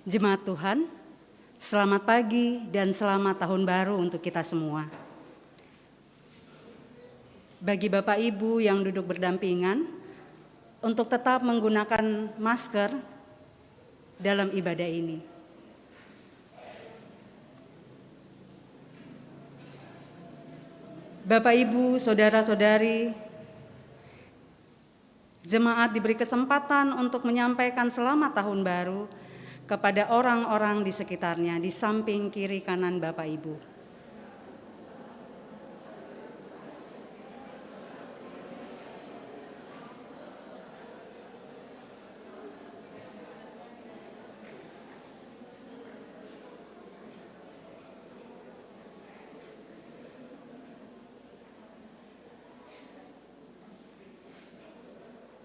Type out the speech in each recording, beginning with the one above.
Jemaat Tuhan, selamat pagi dan selamat tahun baru untuk kita semua. Bagi Bapak Ibu yang duduk berdampingan, untuk tetap menggunakan masker dalam ibadah ini. Bapak Ibu, saudara-saudari, jemaat diberi kesempatan untuk menyampaikan selamat tahun baru kepada orang-orang di sekitarnya, di samping kiri kanan Bapak Ibu.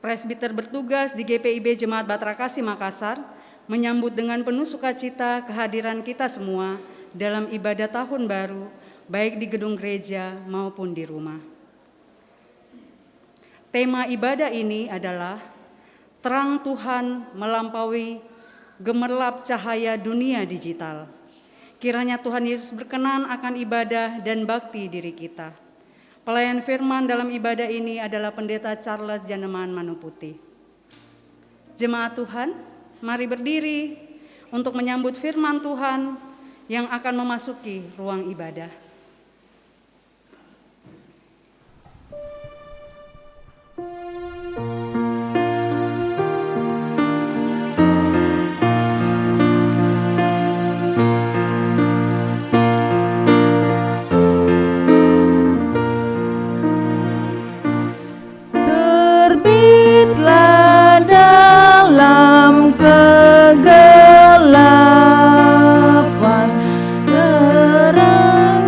Presbiter bertugas di GPIB Jemaat Batra Kasih Makassar menyambut dengan penuh sukacita kehadiran kita semua dalam ibadah tahun baru, baik di gedung gereja maupun di rumah. Tema ibadah ini adalah terang Tuhan melampaui gemerlap cahaya dunia digital. Kiranya Tuhan Yesus berkenan akan ibadah dan bakti diri kita. Pelayan firman dalam ibadah ini adalah Pendeta Charles Janeman Manuputi. Jemaat Tuhan, mari berdiri untuk menyambut firman Tuhan yang akan memasuki ruang ibadah. Terbitlah dalam kegelapan terang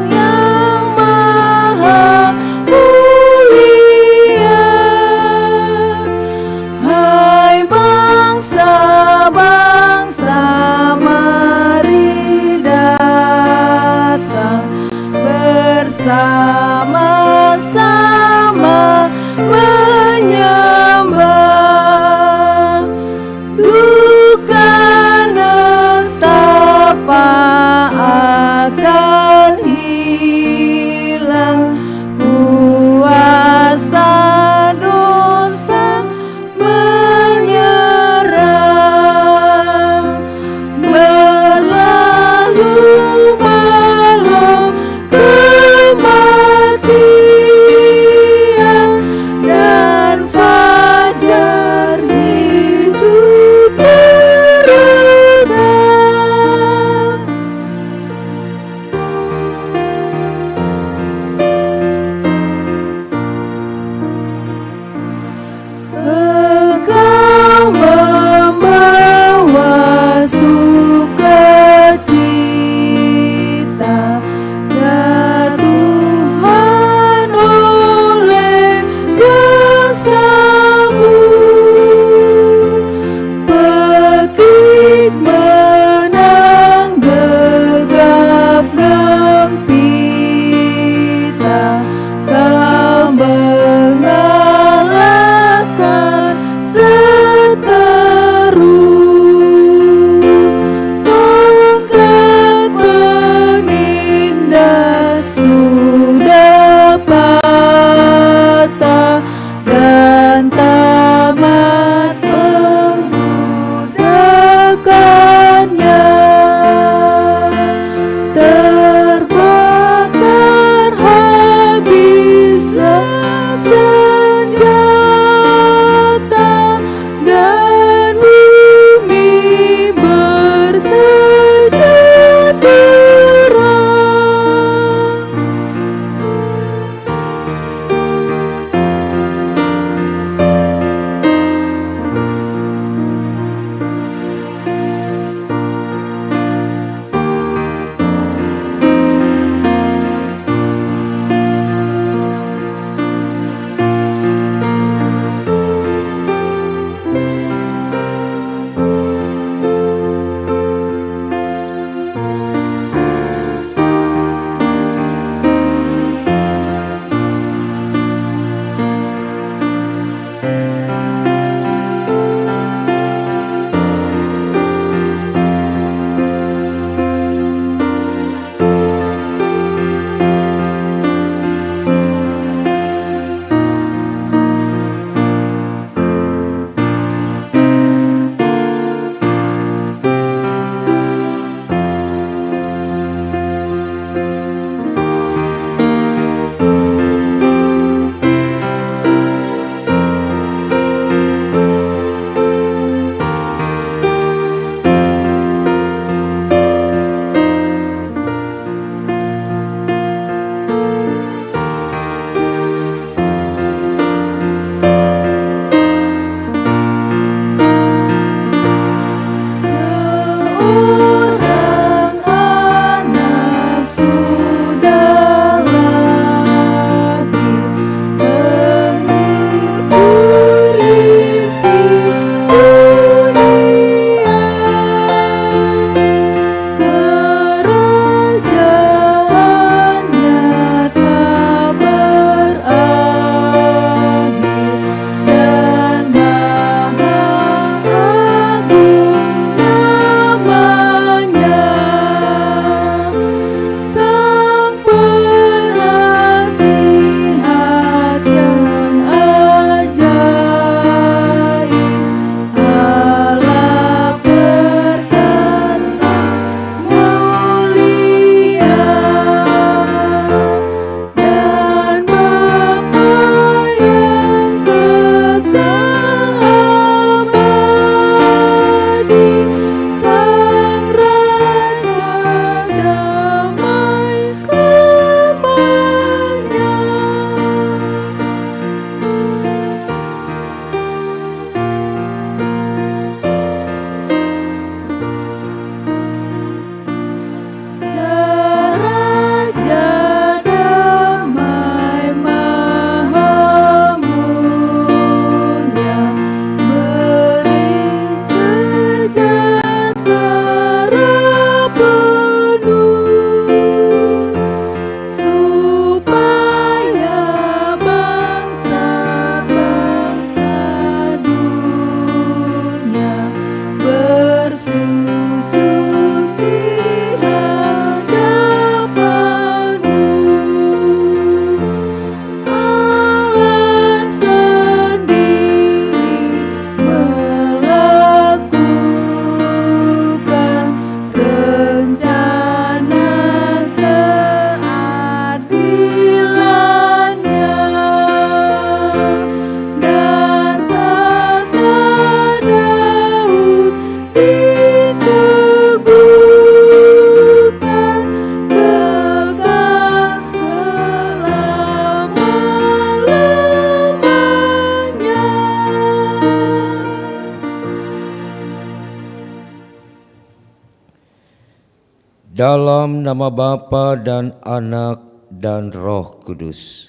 Dalam nama Bapa dan Anak dan Roh Kudus.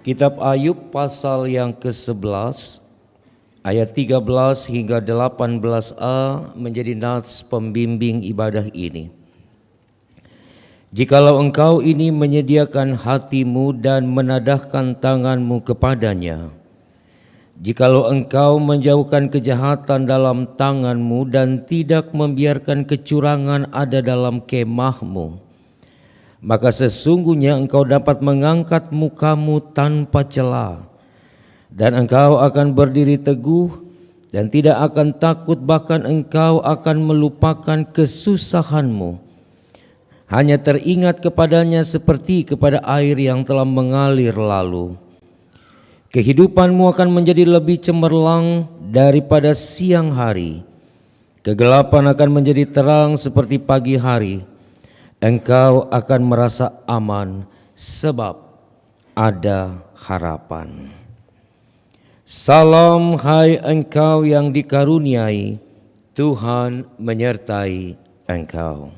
Kitab Ayub pasal yang ke-11 ayat 13 hingga 18a menjadi nats pembimbing ibadah ini. Jikalau engkau ini menyediakan hatimu dan menadahkan tanganmu kepadanya, jikalau engkau menjauhkan kejahatan dalam tanganmu dan tidak membiarkan kecurangan ada dalam kemahmu, maka sesungguhnya engkau dapat mengangkat mukamu tanpa cela, dan engkau akan berdiri teguh dan tidak akan takut, bahkan engkau akan melupakan kesusahanmu. Hanya teringat kepadanya seperti kepada air yang telah mengalir lalu. Kehidupanmu akan menjadi lebih cemerlang daripada siang hari. Kegelapan akan menjadi terang seperti pagi hari. Engkau akan merasa aman sebab ada harapan. Salam hai engkau yang dikaruniai, Tuhan menyertai engkau.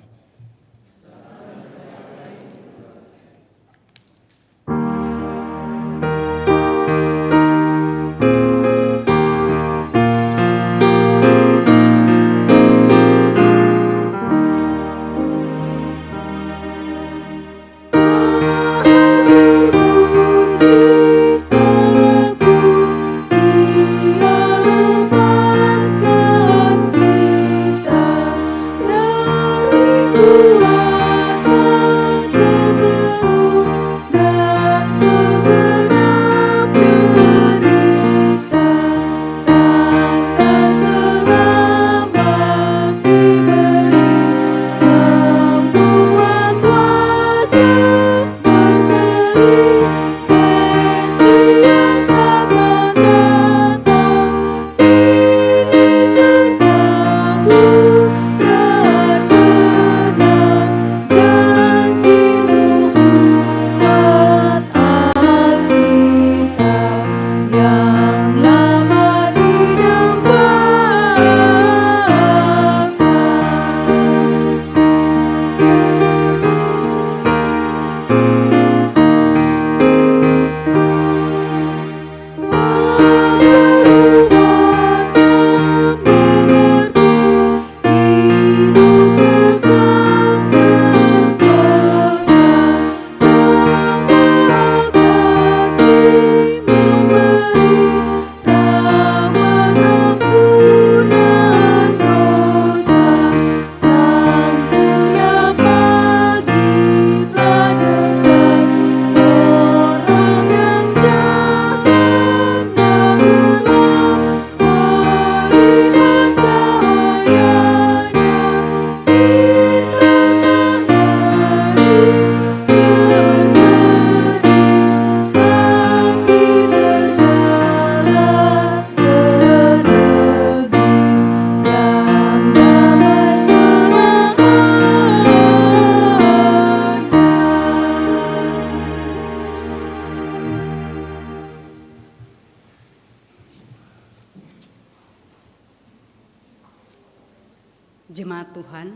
Jemaat Tuhan,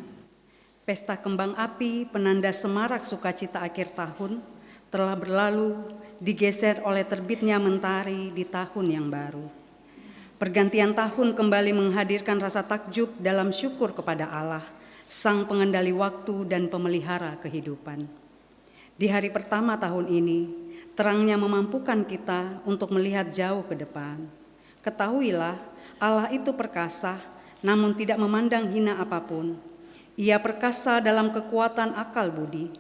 pesta kembang api penanda semarak sukacita akhir tahun telah berlalu, digeser oleh terbitnya mentari di tahun yang baru. Pergantian tahun kembali menghadirkan rasa takjub dalam syukur kepada Allah, Sang Pengendali waktu dan pemelihara kehidupan. Di hari pertama tahun ini, terangnya memampukan kita untuk melihat jauh ke depan. Ketahuilah, Allah itu perkasa, namun tidak memandang hina apapun. Ia perkasa dalam kekuatan akal budi.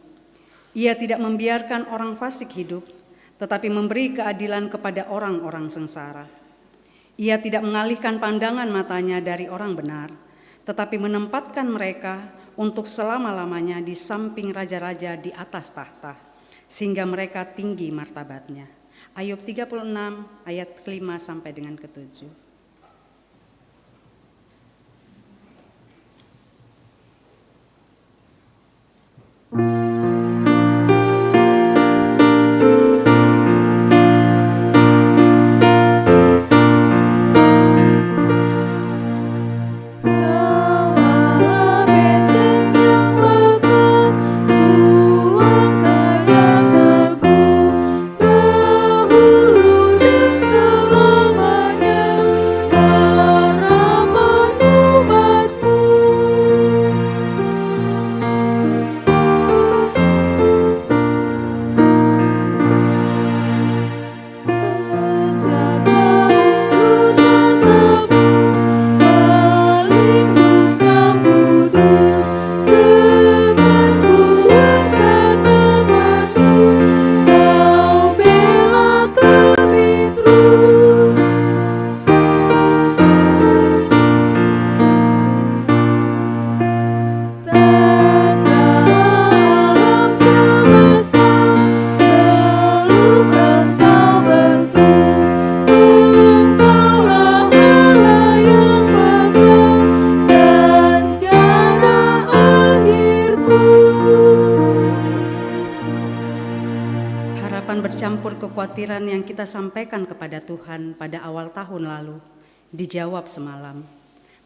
Ia tidak membiarkan orang fasik hidup, tetapi memberi keadilan kepada orang-orang sengsara. Ia tidak mengalihkan pandangan matanya dari orang benar, tetapi menempatkan mereka untuk selama-lamanya di samping raja-raja di atas tahta, sehingga mereka tinggi martabatnya. Ayub 36 ayat 5 sampai dengan ke-7. harapan bercampur kekhawatiran yang kita sampaikan kepada Tuhan pada awal tahun lalu dijawab semalam.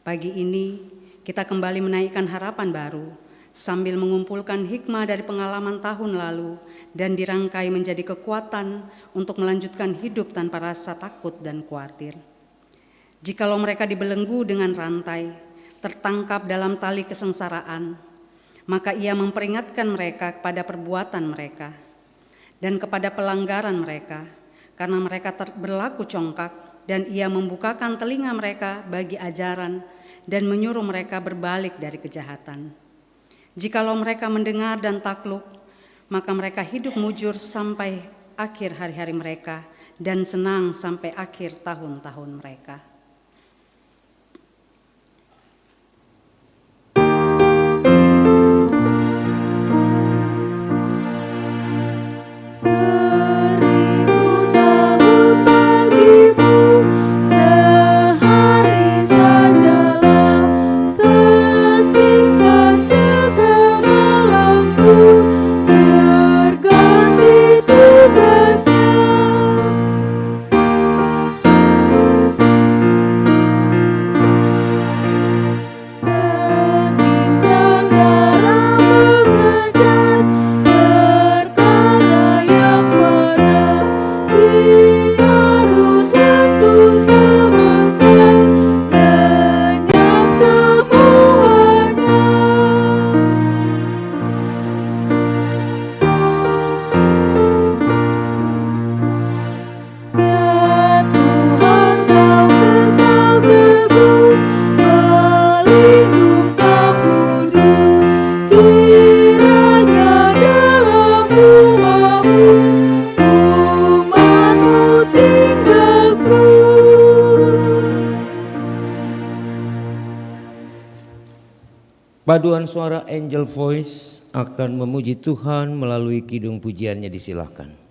Pagi ini kita kembali menaikkan harapan baru sambil mengumpulkan hikmah dari pengalaman tahun lalu dan dirangkai menjadi kekuatan untuk melanjutkan hidup tanpa rasa takut dan khawatir. Jikalau mereka dibelenggu dengan rantai, tertangkap dalam tali kesengsaraan, maka ia memperingatkan mereka kepada perbuatan mereka dan kepada pelanggaran mereka, karena mereka berlaku congkak, dan ia membukakan telinga mereka bagi ajaran dan menyuruh mereka berbalik dari kejahatan. Jikalau mereka mendengar dan takluk, maka mereka hidup mujur sampai akhir hari-hari mereka dan senang sampai akhir tahun-tahun mereka. Paduan suara Angel Voice akan memuji Tuhan melalui kidung pujiannya, disilahkan.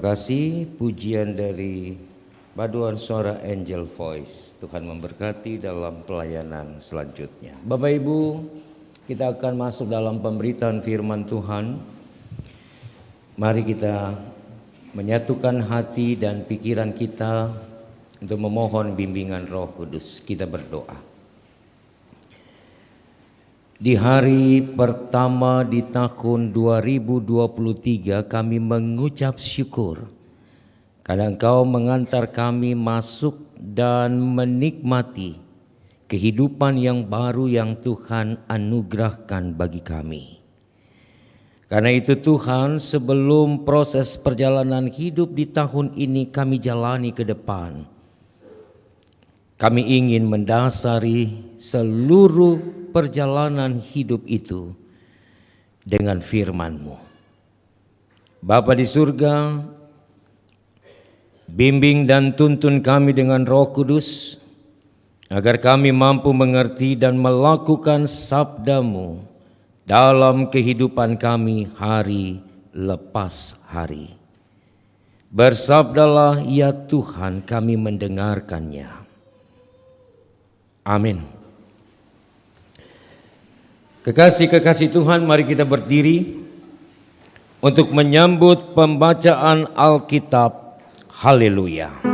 Terima kasih pujian dari paduan suara Angel Voice. Tuhan memberkati dalam pelayanan selanjutnya. Bapak Ibu, kita akan masuk dalam pemberitaan firman Tuhan. Mari kita menyatukan hati dan pikiran kita untuk memohon bimbingan Roh Kudus. Kita berdoa. Di hari pertama di tahun 2023 kami mengucap syukur karena Engkau mengantar kami masuk dan menikmati kehidupan yang baru yang Tuhan anugerahkan bagi kami. Karena itu Tuhan, sebelum proses perjalanan hidup di tahun ini kami jalani ke depan, kami ingin mendasari seluruh perjalanan hidup itu dengan firman-Mu. Bapa di surga, bimbing dan tuntun kami dengan Roh Kudus, agar kami mampu mengerti dan melakukan sabda-Mu dalam kehidupan kami hari lepas hari. Bersabdalah ya Tuhan, kami mendengarkannya. Amin. Kekasih-kekasih Tuhan, mari kita berdiri untuk menyambut pembacaan Alkitab. Haleluya.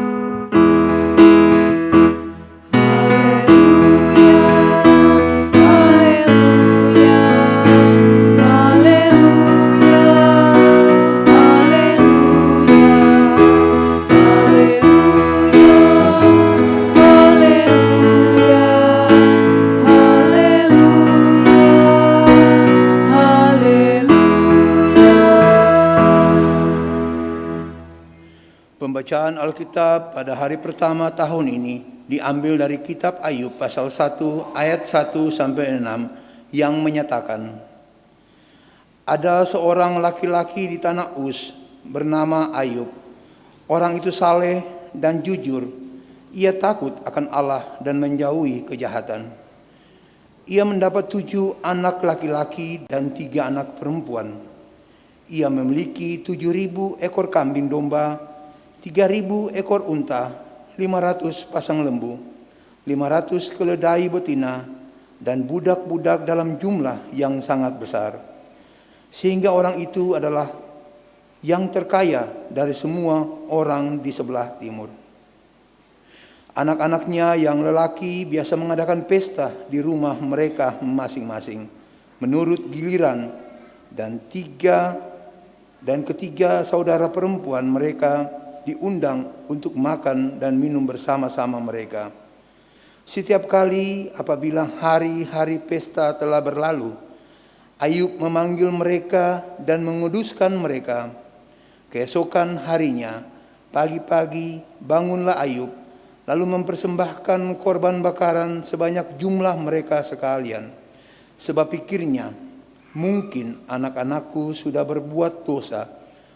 Bacaan Alkitab pada hari pertama tahun ini diambil dari kitab Ayub pasal 1 ayat 1 sampai 6 yang menyatakan, ada seorang laki-laki di tanah Uz bernama Ayub. Orang itu saleh dan jujur. Ia takut akan Allah dan menjauhi kejahatan. Ia mendapat 7 anak laki-laki dan 3 anak perempuan. Ia memiliki 7.000 ekor kambing domba, 3.000 ekor unta, 500 pasang lembu, 500 keledai betina, dan budak-budak dalam jumlah yang sangat besar. Sehingga orang itu adalah yang terkaya dari semua orang di sebelah timur. Anak-anaknya yang lelaki biasa mengadakan pesta di rumah mereka masing-masing, menurut giliran, dan ketiga saudara perempuan mereka diundang untuk makan dan minum bersama-sama mereka. Setiap kali apabila hari-hari pesta telah berlalu, Ayub memanggil mereka dan menguduskan mereka. Keesokan harinya, pagi-pagi bangunlah Ayub, lalu mempersembahkan korban bakaran sebanyak jumlah mereka sekalian. Sebab pikirnya, mungkin anak-anakku sudah berbuat dosa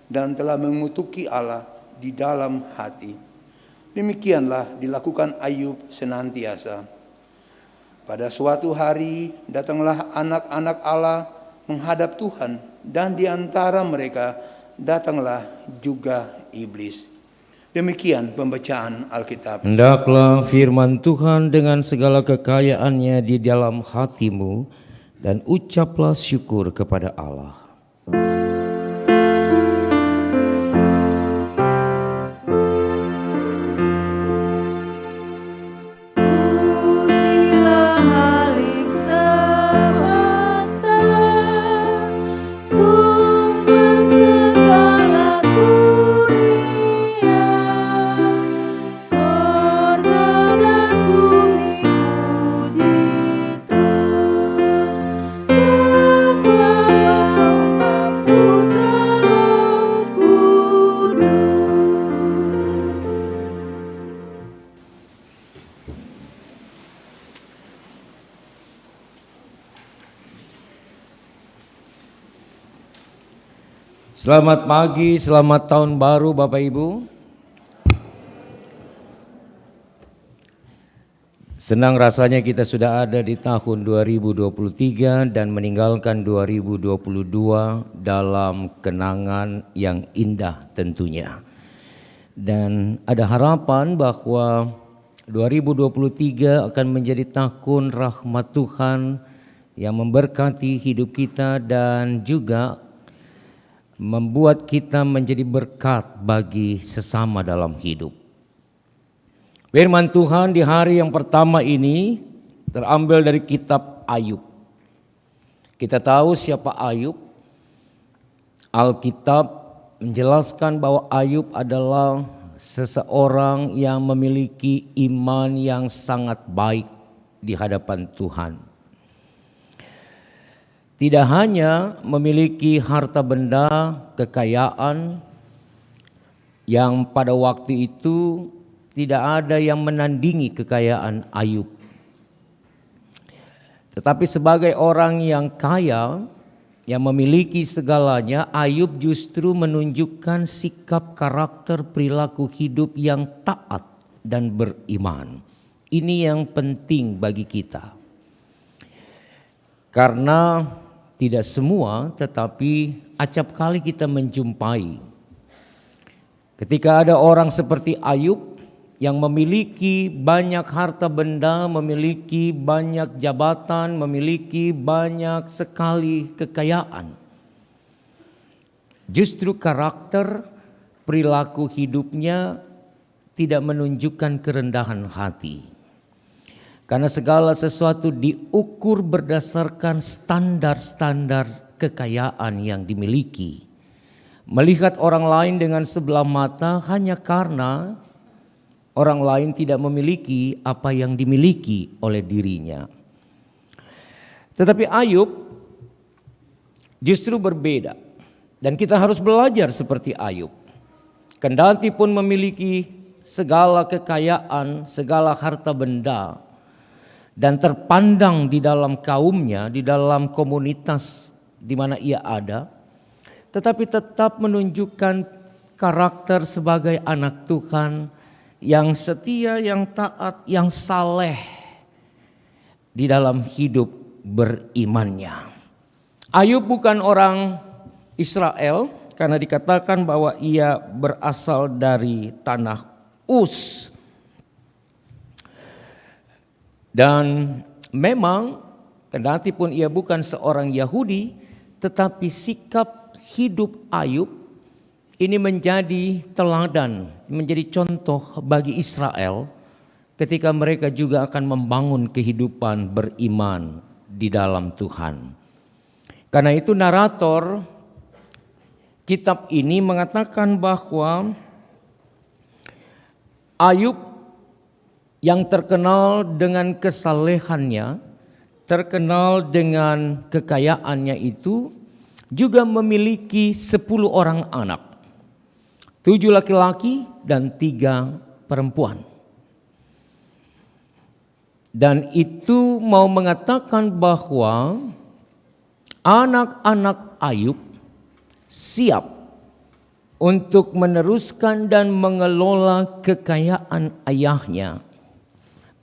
dan telah mengutuki Allah di dalam hati. Demikianlah dilakukan Ayub senantiasa. Pada suatu hari datanglah anak-anak Allah menghadap Tuhan, dan di antara mereka datanglah juga iblis. Demikian pembacaan Alkitab. Hendaklah firman Tuhan dengan segala kekayaannya di dalam hatimu, dan ucaplah syukur kepada Allah. Selamat pagi, selamat tahun baru Bapak Ibu. Senang rasanya kita sudah ada di tahun 2023 dan meninggalkan 2022 dalam kenangan yang indah tentunya. Dan ada harapan bahwa 2023 akan menjadi tahun rahmat Tuhan yang memberkati hidup kita dan juga membuat kita menjadi berkat bagi sesama dalam hidup. Firman Tuhan di hari yang pertama ini terambil dari kitab Ayub. Kita tahu siapa Ayub. Alkitab menjelaskan bahwa Ayub adalah seseorang yang memiliki iman yang sangat baik di hadapan Tuhan. Tidak hanya memiliki harta benda, kekayaan yang pada waktu itu tidak ada yang menandingi kekayaan Ayub. Tetapi sebagai orang yang kaya, yang memiliki segalanya, Ayub justru menunjukkan sikap karakter perilaku hidup yang taat dan beriman. Ini yang penting bagi kita. Karena tidak semua, tetapi acap kali kita menjumpai ketika ada orang seperti Ayub yang memiliki banyak harta benda, memiliki banyak jabatan, memiliki banyak sekali kekayaan. Justru karakter perilaku hidupnya tidak menunjukkan kerendahan hati. Karena segala sesuatu diukur berdasarkan standar-standar kekayaan yang dimiliki. Melihat orang lain dengan sebelah mata hanya karena orang lain tidak memiliki apa yang dimiliki oleh dirinya. Tetapi Ayub justru berbeda. Dan kita harus belajar seperti Ayub. Kendati pun memiliki segala kekayaan, segala harta benda, dan terpandang di dalam kaumnya, di dalam komunitas di mana ia ada, tetapi tetap menunjukkan karakter sebagai anak Tuhan yang setia, yang taat, yang saleh di dalam hidup berimannya. Ayub bukan orang Israel karena dikatakan bahwa ia berasal dari tanah Uz. Dan memang kendati pun ia bukan seorang Yahudi, tetapi sikap hidup Ayub ini menjadi teladan, menjadi contoh bagi Israel ketika mereka juga akan membangun kehidupan beriman di dalam Tuhan. Karena itu narator kitab ini mengatakan bahwa Ayub yang terkenal dengan kesalehannya, terkenal dengan kekayaannya itu juga memiliki 10 orang anak. 7 laki-laki dan 3 perempuan. Dan itu mau mengatakan bahwa anak-anak Ayub siap untuk meneruskan dan mengelola kekayaan ayahnya,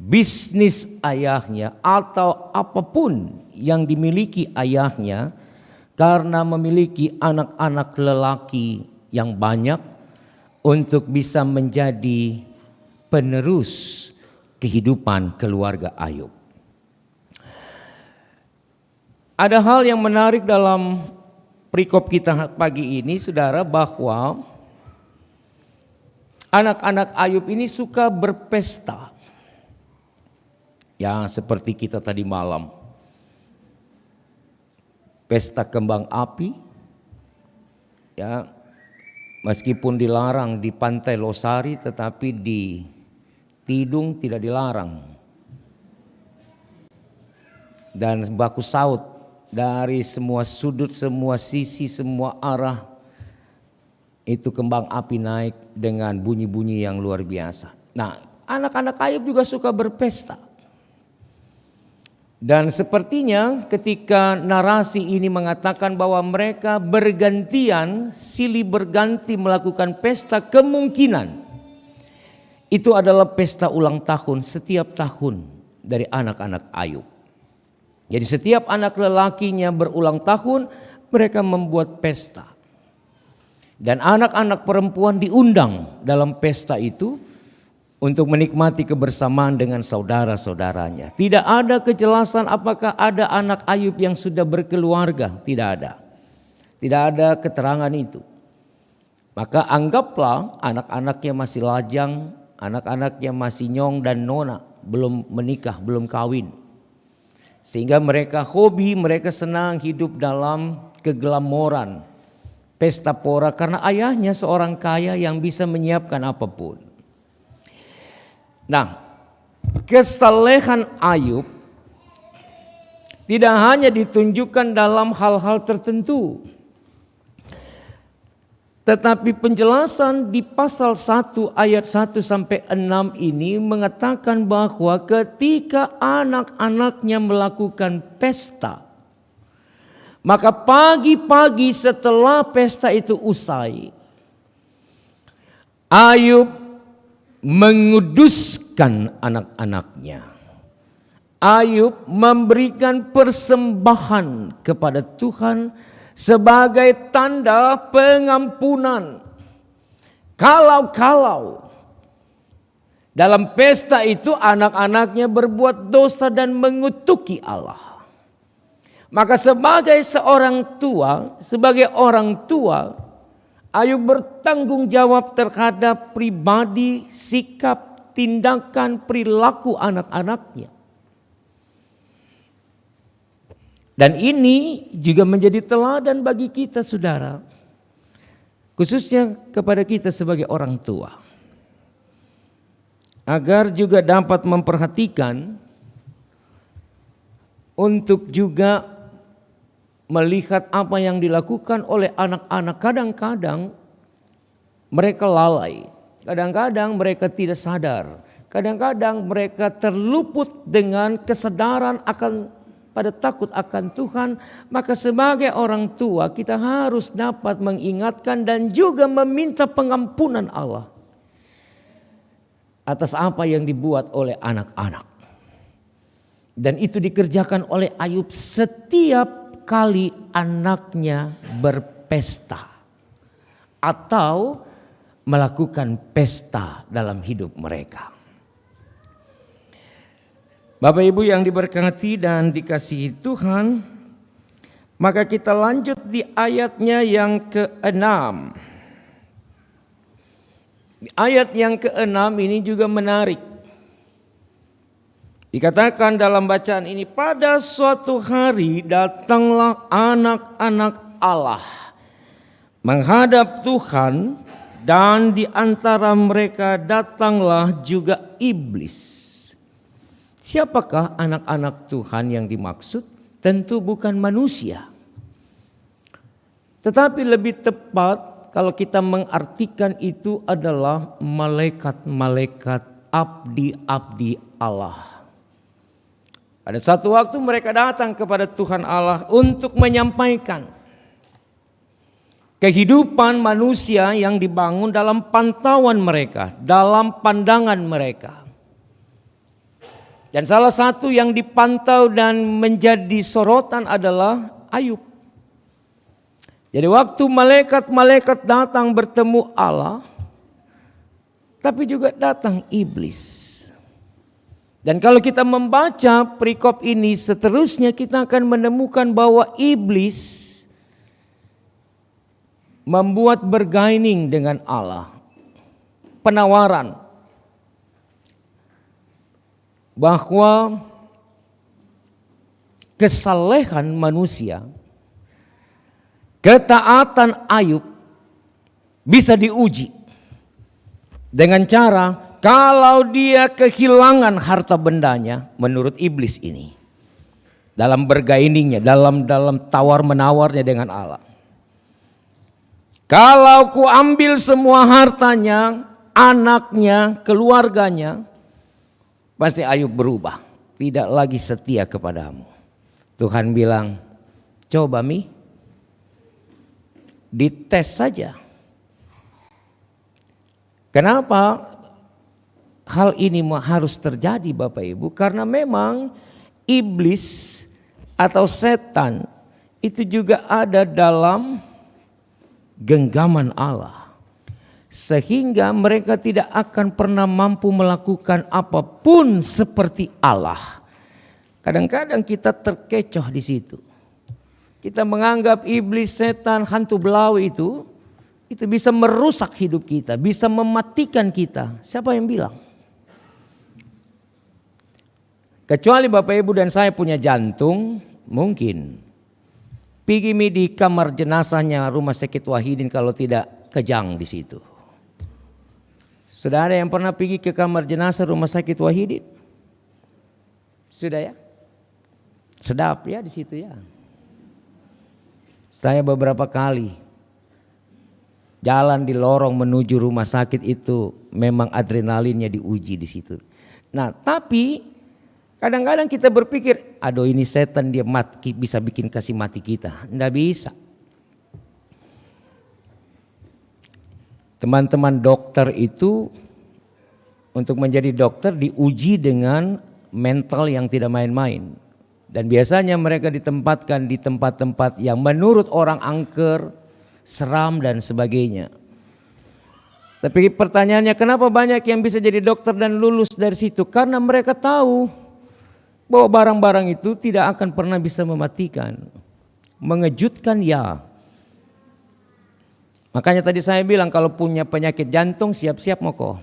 bisnis ayahnya, atau apapun yang dimiliki ayahnya, karena memiliki anak-anak lelaki yang banyak untuk bisa menjadi penerus kehidupan keluarga Ayub. Ada hal yang menarik dalam perikop kita pagi ini, saudara, bahwa anak-anak Ayub ini suka berpesta. Ya, seperti kita tadi malam. Pesta kembang api. Ya, meskipun dilarang di Pantai Losari, tetapi di Tidung tidak dilarang. Dan baku saut dari semua sudut, semua sisi, semua arah, itu kembang api naik dengan bunyi-bunyi yang luar biasa. Nah, anak-anak Ayub juga suka berpesta. Dan sepertinya ketika narasi ini mengatakan bahwa mereka bergantian, silih berganti melakukan pesta, kemungkinan itu adalah pesta ulang tahun setiap tahun dari anak-anak Ayub. Jadi setiap anak lelakinya berulang tahun, mereka membuat pesta. Dan anak-anak perempuan diundang dalam pesta itu untuk menikmati kebersamaan dengan saudara-saudaranya. Tidak ada kejelasan apakah ada anak Ayub yang sudah berkeluarga, tidak ada. Tidak ada keterangan itu. Maka anggaplah anak-anaknya masih lajang, anak-anaknya masih nyong dan nona, belum menikah, belum kawin. Sehingga mereka hobi, mereka senang hidup dalam keglamoran, pesta pora, karena ayahnya seorang kaya yang bisa menyiapkan apapun. Nah, kesalehan Ayub tidak hanya ditunjukkan dalam hal-hal tertentu, tetapi penjelasan di pasal 1 ayat 1 sampai 6 ini mengatakan bahwa ketika anak-anaknya melakukan pesta, maka pagi-pagi setelah pesta itu usai, Ayub menguduskan anak-anaknya. Ayub memberikan persembahan kepada Tuhan sebagai tanda pengampunan. Kalau dalam pesta itu anak-anaknya berbuat dosa dan mengutuki Allah, maka sebagai orang tua, Ayub bertanggung jawab terhadap pribadi, sikap, tindakan, perilaku anak-anaknya. Dan ini juga menjadi teladan bagi kita, saudara. Khususnya kepada kita sebagai orang tua. Agar juga dapat memperhatikan untuk juga melihat apa yang dilakukan oleh anak-anak. Kadang-kadang mereka lalai. Kadang-kadang mereka tidak sadar. Kadang-kadang mereka terluput dengan kesadaran akan pada takut akan Tuhan. Maka sebagai orang tua kita harus dapat mengingatkan dan juga meminta pengampunan Allah atas apa yang dibuat oleh anak-anak. Dan itu dikerjakan oleh Ayub setiap kali anaknya berpesta atau melakukan pesta dalam hidup mereka. Bapak Ibu yang diberkati dan dikasihi Tuhan, maka kita lanjut di ayatnya yang ke-6. Ayat yang ke-6 ini juga menarik. Dikatakan dalam bacaan ini, pada suatu hari datanglah anak-anak Allah menghadap Tuhan, dan di antara mereka datanglah juga iblis. Siapakah anak-anak Tuhan yang dimaksud? Tentu bukan manusia. Tetapi lebih tepat kalau kita mengartikan itu adalah malaikat-malaikat abdi-abdi Allah. Pada satu waktu mereka datang kepada Tuhan Allah untuk menyampaikan kehidupan manusia yang dibangun dalam pantauan mereka, dalam pandangan mereka. Dan salah satu yang dipantau dan menjadi sorotan adalah Ayub. Jadi waktu malaikat-malaikat datang bertemu Allah, tapi juga datang iblis. Dan kalau kita membaca perikop ini seterusnya, kita akan menemukan bahwa iblis membuat bergaining dengan Allah. Penawaran bahwa kesalehan manusia, ketaatan Ayub bisa diuji dengan cara kalau dia kehilangan harta bendanya menurut iblis ini, dalam bergainingnya, dalam tawar menawarnya dengan Allah. Kalau ku ambil semua hartanya, anaknya, keluarganya, pasti Ayub berubah, tidak lagi setia kepadamu. Tuhan bilang, coba dites saja. Kenapa hal ini harus terjadi Bapak Ibu, karena memang iblis atau setan itu juga ada dalam genggaman Allah, sehingga mereka tidak akan pernah mampu melakukan apapun seperti Allah. Kadang-kadang kita terkecoh di situ. Kita menganggap iblis, setan, hantu belawi itu bisa merusak hidup kita, bisa mematikan kita. Siapa yang bilang? Kecuali Bapak Ibu dan saya punya jantung, mungkin. Pergi di kamar jenazahnya Rumah Sakit Wahidin kalau tidak kejang di situ. Sudah ada yang pernah pergi ke kamar jenazah Rumah Sakit Wahidin? Sudah ya? Sedap ya di situ ya. Saya beberapa kali jalan di lorong menuju rumah sakit itu memang adrenalinnya diuji di situ. Nah, tapi kadang-kadang kita berpikir, aduh ini setan dia bisa bikin kasih mati kita. Nggak bisa. Teman-teman dokter itu untuk menjadi dokter diuji dengan mental yang tidak main-main. Dan biasanya mereka ditempatkan di tempat-tempat yang menurut orang angker, seram dan sebagainya. Tapi pertanyaannya, kenapa banyak yang bisa jadi dokter dan lulus dari situ? Karena mereka tahu bahwa barang-barang itu tidak akan pernah bisa mematikan. Mengejutkan ya. Makanya tadi saya bilang kalau punya penyakit jantung siap-siap moko.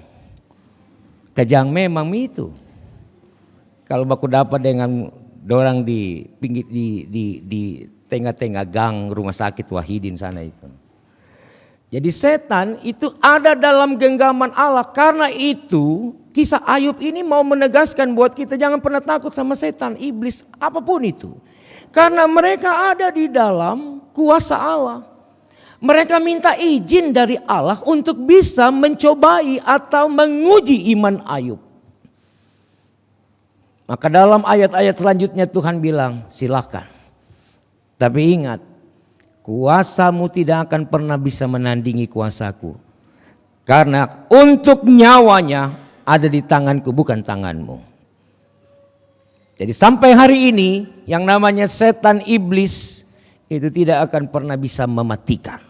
Kejang memang itu. Kalau baku dapat dengan dorang di pinggir di tengah-tengah gang Rumah Sakit Wahidin sana itu. Jadi setan itu ada dalam genggaman Allah. Karena itu kisah Ayub ini mau menegaskan buat kita jangan pernah takut sama setan, iblis, apapun itu. Karena mereka ada di dalam kuasa Allah. Mereka minta izin dari Allah untuk bisa mencobai atau menguji iman Ayub. Maka dalam ayat-ayat selanjutnya Tuhan bilang, silakan. Tapi ingat, kuasamu tidak akan pernah bisa menandingi kuasaku. Karena untuk nyawanya ada di tanganku, bukan tanganmu. Jadi sampai hari ini yang namanya setan iblis itu tidak akan pernah bisa mematikan.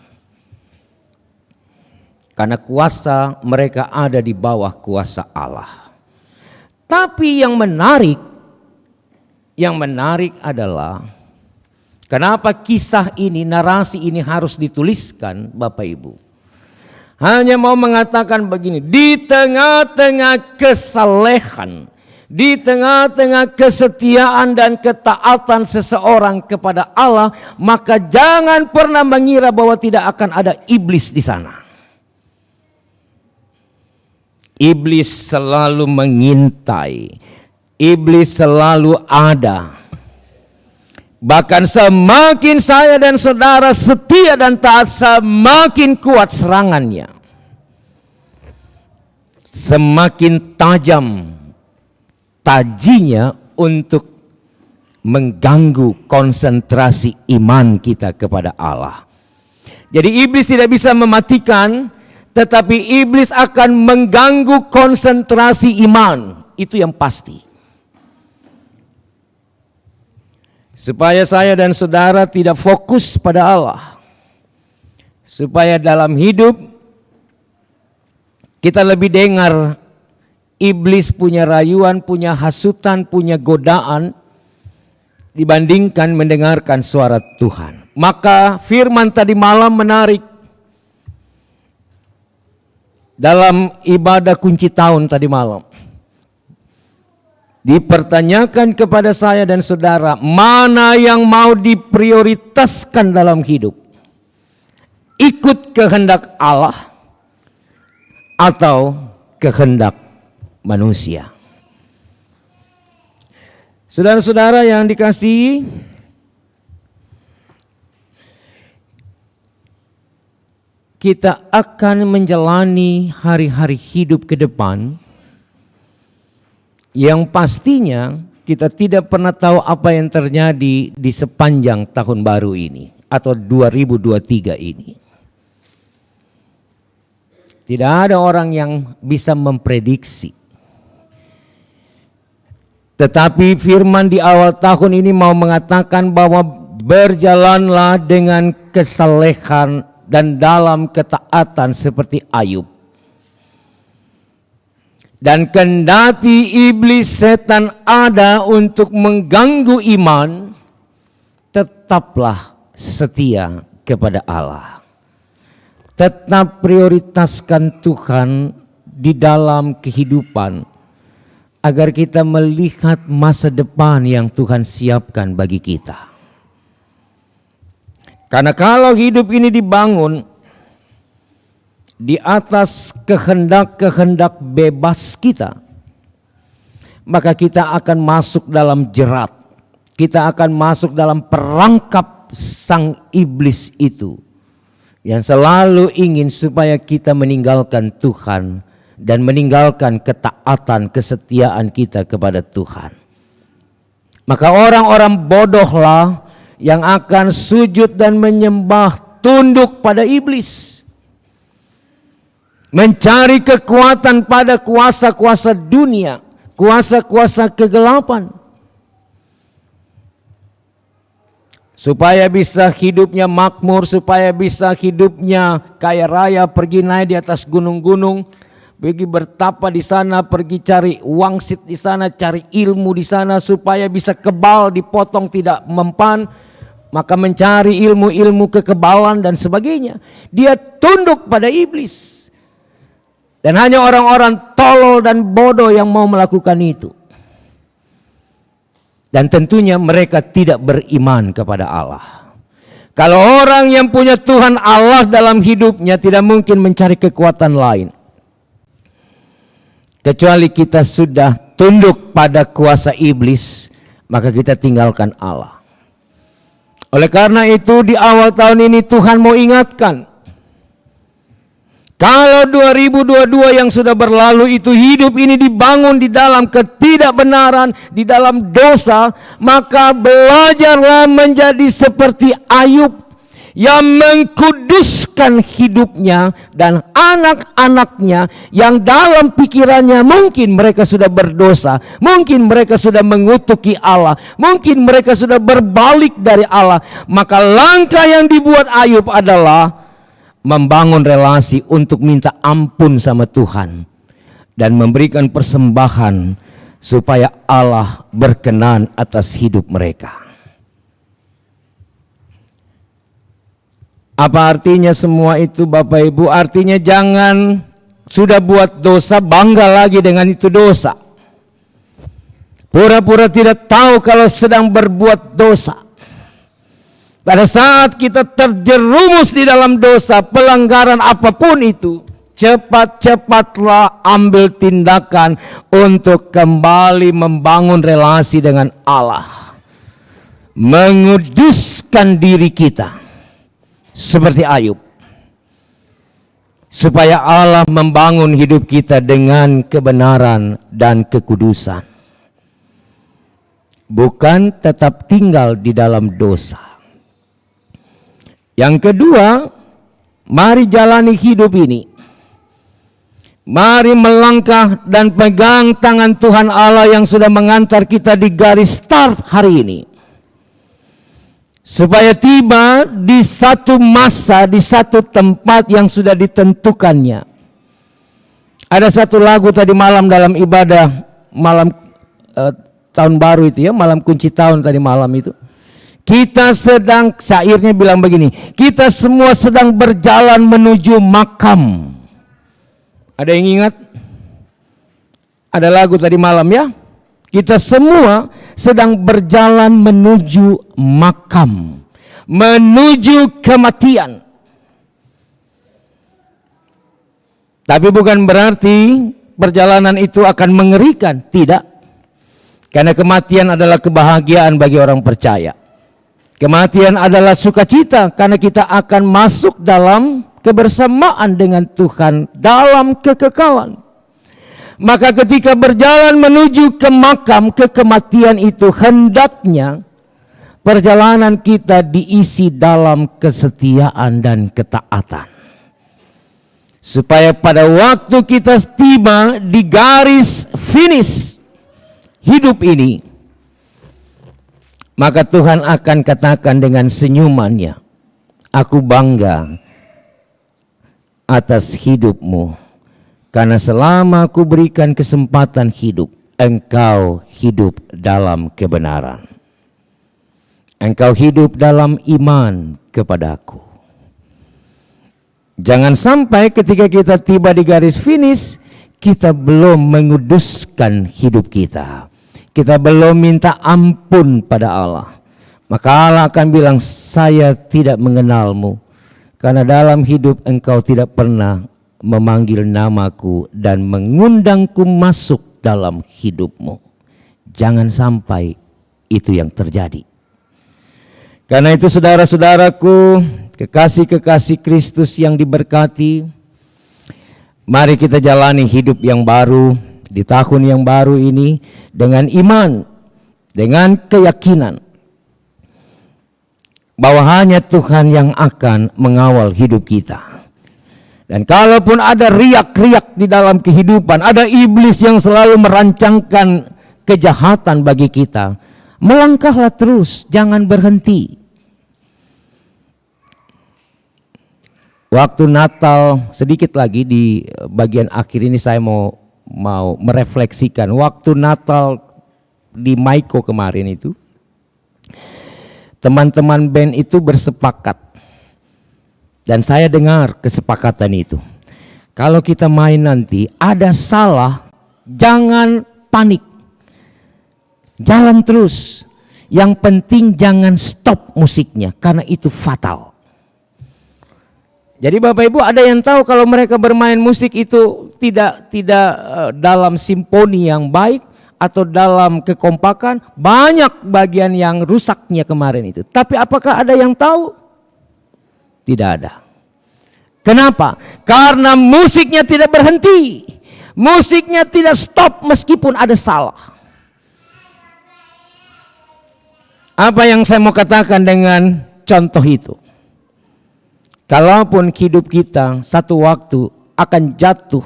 Karena kuasa mereka ada di bawah kuasa Allah. Tapi yang menarik adalah kenapa kisah ini, narasi ini harus dituliskan Bapak Ibu. Hanya mau mengatakan begini, di tengah-tengah kesalehan, di tengah-tengah kesetiaan dan ketaatan seseorang kepada Allah, maka jangan pernah mengira bahwa tidak akan ada iblis di sana. Iblis selalu mengintai, iblis selalu ada. Bahkan semakin saya dan saudara setia dan taat, semakin kuat serangannya. Semakin tajam tajinya untuk mengganggu konsentrasi iman kita kepada Allah. Jadi iblis tidak bisa mematikan, tetapi iblis akan mengganggu konsentrasi iman. Itu yang pasti. Supaya saya dan saudara tidak fokus pada Allah. Supaya dalam hidup kita lebih dengar iblis punya rayuan, punya hasutan, punya godaan dibandingkan mendengarkan suara Tuhan. Maka firman tadi malam menarik. Dalam ibadah kunci tahun tadi malam, dipertanyakan kepada saya dan saudara, mana yang mau diprioritaskan dalam hidup? Ikut kehendak Allah atau kehendak manusia? Saudara-saudara yang dikasihi, kita akan menjalani hari-hari hidup ke depan yang pastinya kita tidak pernah tahu apa yang terjadi di sepanjang tahun baru ini atau 2023 ini. Tidak ada orang yang bisa memprediksi. Tetapi firman di awal tahun ini mau mengatakan bahwa berjalanlah dengan kesalehan dan dalam ketaatan seperti Ayub. Dan kendati iblis setan ada untuk mengganggu iman, tetaplah setia kepada Allah. Tetap prioritaskan Tuhan di dalam kehidupan, agar kita melihat masa depan yang Tuhan siapkan bagi kita. Karena kalau hidup ini dibangun di atas kehendak-kehendak bebas kita, maka kita akan masuk dalam jerat. Kita akan masuk dalam perangkap sang iblis itu, yang selalu ingin supaya kita meninggalkan Tuhan dan meninggalkan ketaatan, kesetiaan kita kepada Tuhan. Maka orang-orang bodohlah yang akan sujud dan menyembah tunduk pada iblis, mencari kekuatan pada kuasa-kuasa dunia, kuasa-kuasa kegelapan, supaya bisa hidupnya makmur, supaya bisa hidupnya kaya raya, pergi naik di atas gunung-gunung, pergi bertapa di sana, pergi cari wangsit di sana, cari ilmu di sana, supaya bisa kebal, dipotong tidak mempan, maka mencari ilmu-ilmu kekebalan dan sebagainya. Dia tunduk pada iblis. Dan hanya orang-orang tolol dan bodoh yang mau melakukan itu. Dan tentunya mereka tidak beriman kepada Allah. Kalau orang yang punya Tuhan Allah dalam hidupnya, tidak mungkin mencari kekuatan lain, kecuali kita sudah tunduk pada kuasa iblis, maka kita tinggalkan Allah. Oleh karena itu di awal tahun ini Tuhan mau ingatkan, kalau 2022 yang sudah berlalu itu hidup ini dibangun di dalam ketidakbenaran, di dalam dosa, maka belajarlah menjadi seperti Ayub yang mengkuduskan hidupnya dan anak-anaknya yang dalam pikirannya mungkin mereka sudah berdosa, mungkin mereka sudah mengutuki Allah, mungkin mereka sudah berbalik dari Allah. Maka langkah yang dibuat Ayub adalah membangun relasi untuk minta ampun sama Tuhan dan memberikan persembahan supaya Allah berkenan atas hidup mereka. Apa artinya semua itu Bapak Ibu? Artinya jangan sudah buat dosa bangga lagi dengan itu dosa. Pura-pura tidak tahu kalau sedang berbuat dosa. Pada saat kita terjerumus di dalam dosa, pelanggaran apapun itu, cepat-cepatlah ambil tindakan untuk kembali membangun relasi dengan Allah. Menguduskan diri kita seperti Ayub, supaya Allah membangun hidup kita dengan kebenaran dan kekudusan, bukan tetap tinggal di dalam dosa. Yang kedua, mari jalani hidup ini. Mari melangkah dan pegang tangan Tuhan Allah yang sudah mengantar kita di garis start hari ini. Supaya tiba di satu masa, di satu tempat yang sudah ditentukannya. Ada satu lagu tadi malam dalam ibadah malam tahun baru itu ya, malam kunci tahun tadi malam itu. Kita sedang, syairnya bilang begini, kita semua sedang berjalan menuju makam. Ada yang ingat? Ada lagu tadi malam ya? Kita semua sedang berjalan menuju makam, menuju kematian. Tapi bukan berarti perjalanan itu akan mengerikan, tidak. Karena kematian adalah kebahagiaan bagi orang percaya. Kematian adalah sukacita karena kita akan masuk dalam kebersamaan dengan Tuhan dalam kekekalan. Maka ketika berjalan menuju ke makam, ke kematian itu, hendaknya perjalanan kita diisi dalam kesetiaan dan ketaatan. Supaya pada waktu kita tiba di garis finish, hidup ini, maka Tuhan akan katakan dengan senyumannya, aku bangga atas hidupmu, karena selama aku berikan kesempatan hidup, engkau hidup dalam kebenaran. Engkau hidup dalam iman kepadaku. Jangan sampai ketika kita tiba di garis finish, kita belum menguduskan hidup kita. Kita belum minta ampun pada Allah. Maka Allah akan bilang, saya tidak mengenalmu. Karena dalam hidup engkau tidak pernah memanggil namaku dan mengundangku masuk dalam hidupmu. Jangan sampai itu yang terjadi. Karena itu saudara-saudaraku, kekasih-kekasih Kristus yang diberkati, mari kita jalani hidup yang baru di tahun yang baru ini dengan iman, dengan keyakinan bahwa hanya Tuhan yang akan mengawal hidup kita. Dan kalaupun ada riak-riak di dalam kehidupan, ada iblis yang selalu merancangkan kejahatan bagi kita, melangkahlah terus, jangan berhenti. Waktu Natal, sedikit lagi di bagian akhir ini saya mau merefleksikan. Waktu Natal di Maiko kemarin itu, teman-teman band itu bersepakat. Dan saya dengar kesepakatan itu. Kalau kita main nanti, ada salah, jangan panik. Jalan terus. Yang penting jangan stop musiknya, karena itu fatal. Jadi Bapak Ibu, ada yang tahu kalau mereka bermain musik itu tidak dalam simfoni yang baik atau dalam kekompakan, banyak bagian yang rusaknya kemarin itu. Tapi apakah ada yang tahu? Tidak ada. Kenapa? Karena musiknya tidak berhenti. Musiknya tidak stop meskipun ada salah. Apa yang saya mau katakan dengan contoh itu? Kalaupun hidup kita satu waktu akan jatuh,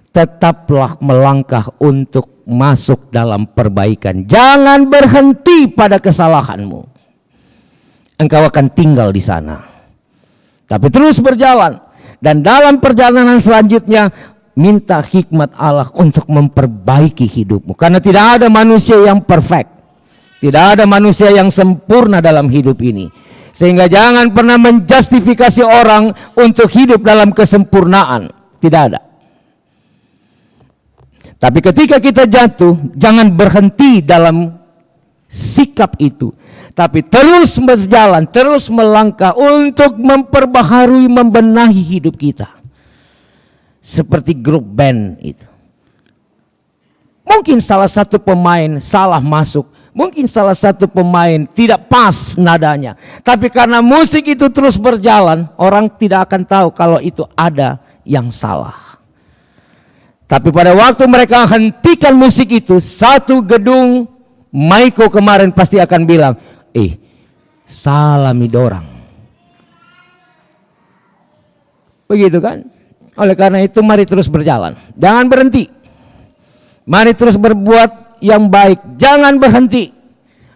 tetaplah melangkah untuk masuk dalam perbaikan. Jangan berhenti pada kesalahanmu. Engkau akan tinggal di sana. Tapi terus berjalan. Dan dalam perjalanan selanjutnya, minta hikmat Allah untuk memperbaiki hidupmu. Karena tidak ada manusia yang perfect. Tidak ada manusia yang sempurna dalam hidup ini. Sehingga jangan pernah menjustifikasi orang untuk hidup dalam kesempurnaan. Tidak ada. Tapi ketika kita jatuh, jangan berhenti dalam sikap itu. Tapi terus berjalan, terus melangkah untuk memperbaharui, membenahi hidup kita. Seperti grup band itu. Mungkin salah satu pemain salah masuk. Mungkin salah satu pemain tidak pas nadanya. Tapi karena musik itu terus berjalan, orang tidak akan tahu kalau itu ada yang salah. Tapi pada waktu mereka hentikan musik itu, satu gedung Maiko kemarin pasti akan bilang, salah midorang. Begitu kan? Oleh karena itu mari terus berjalan. Jangan berhenti. Mari terus berbuat yang baik. Jangan berhenti.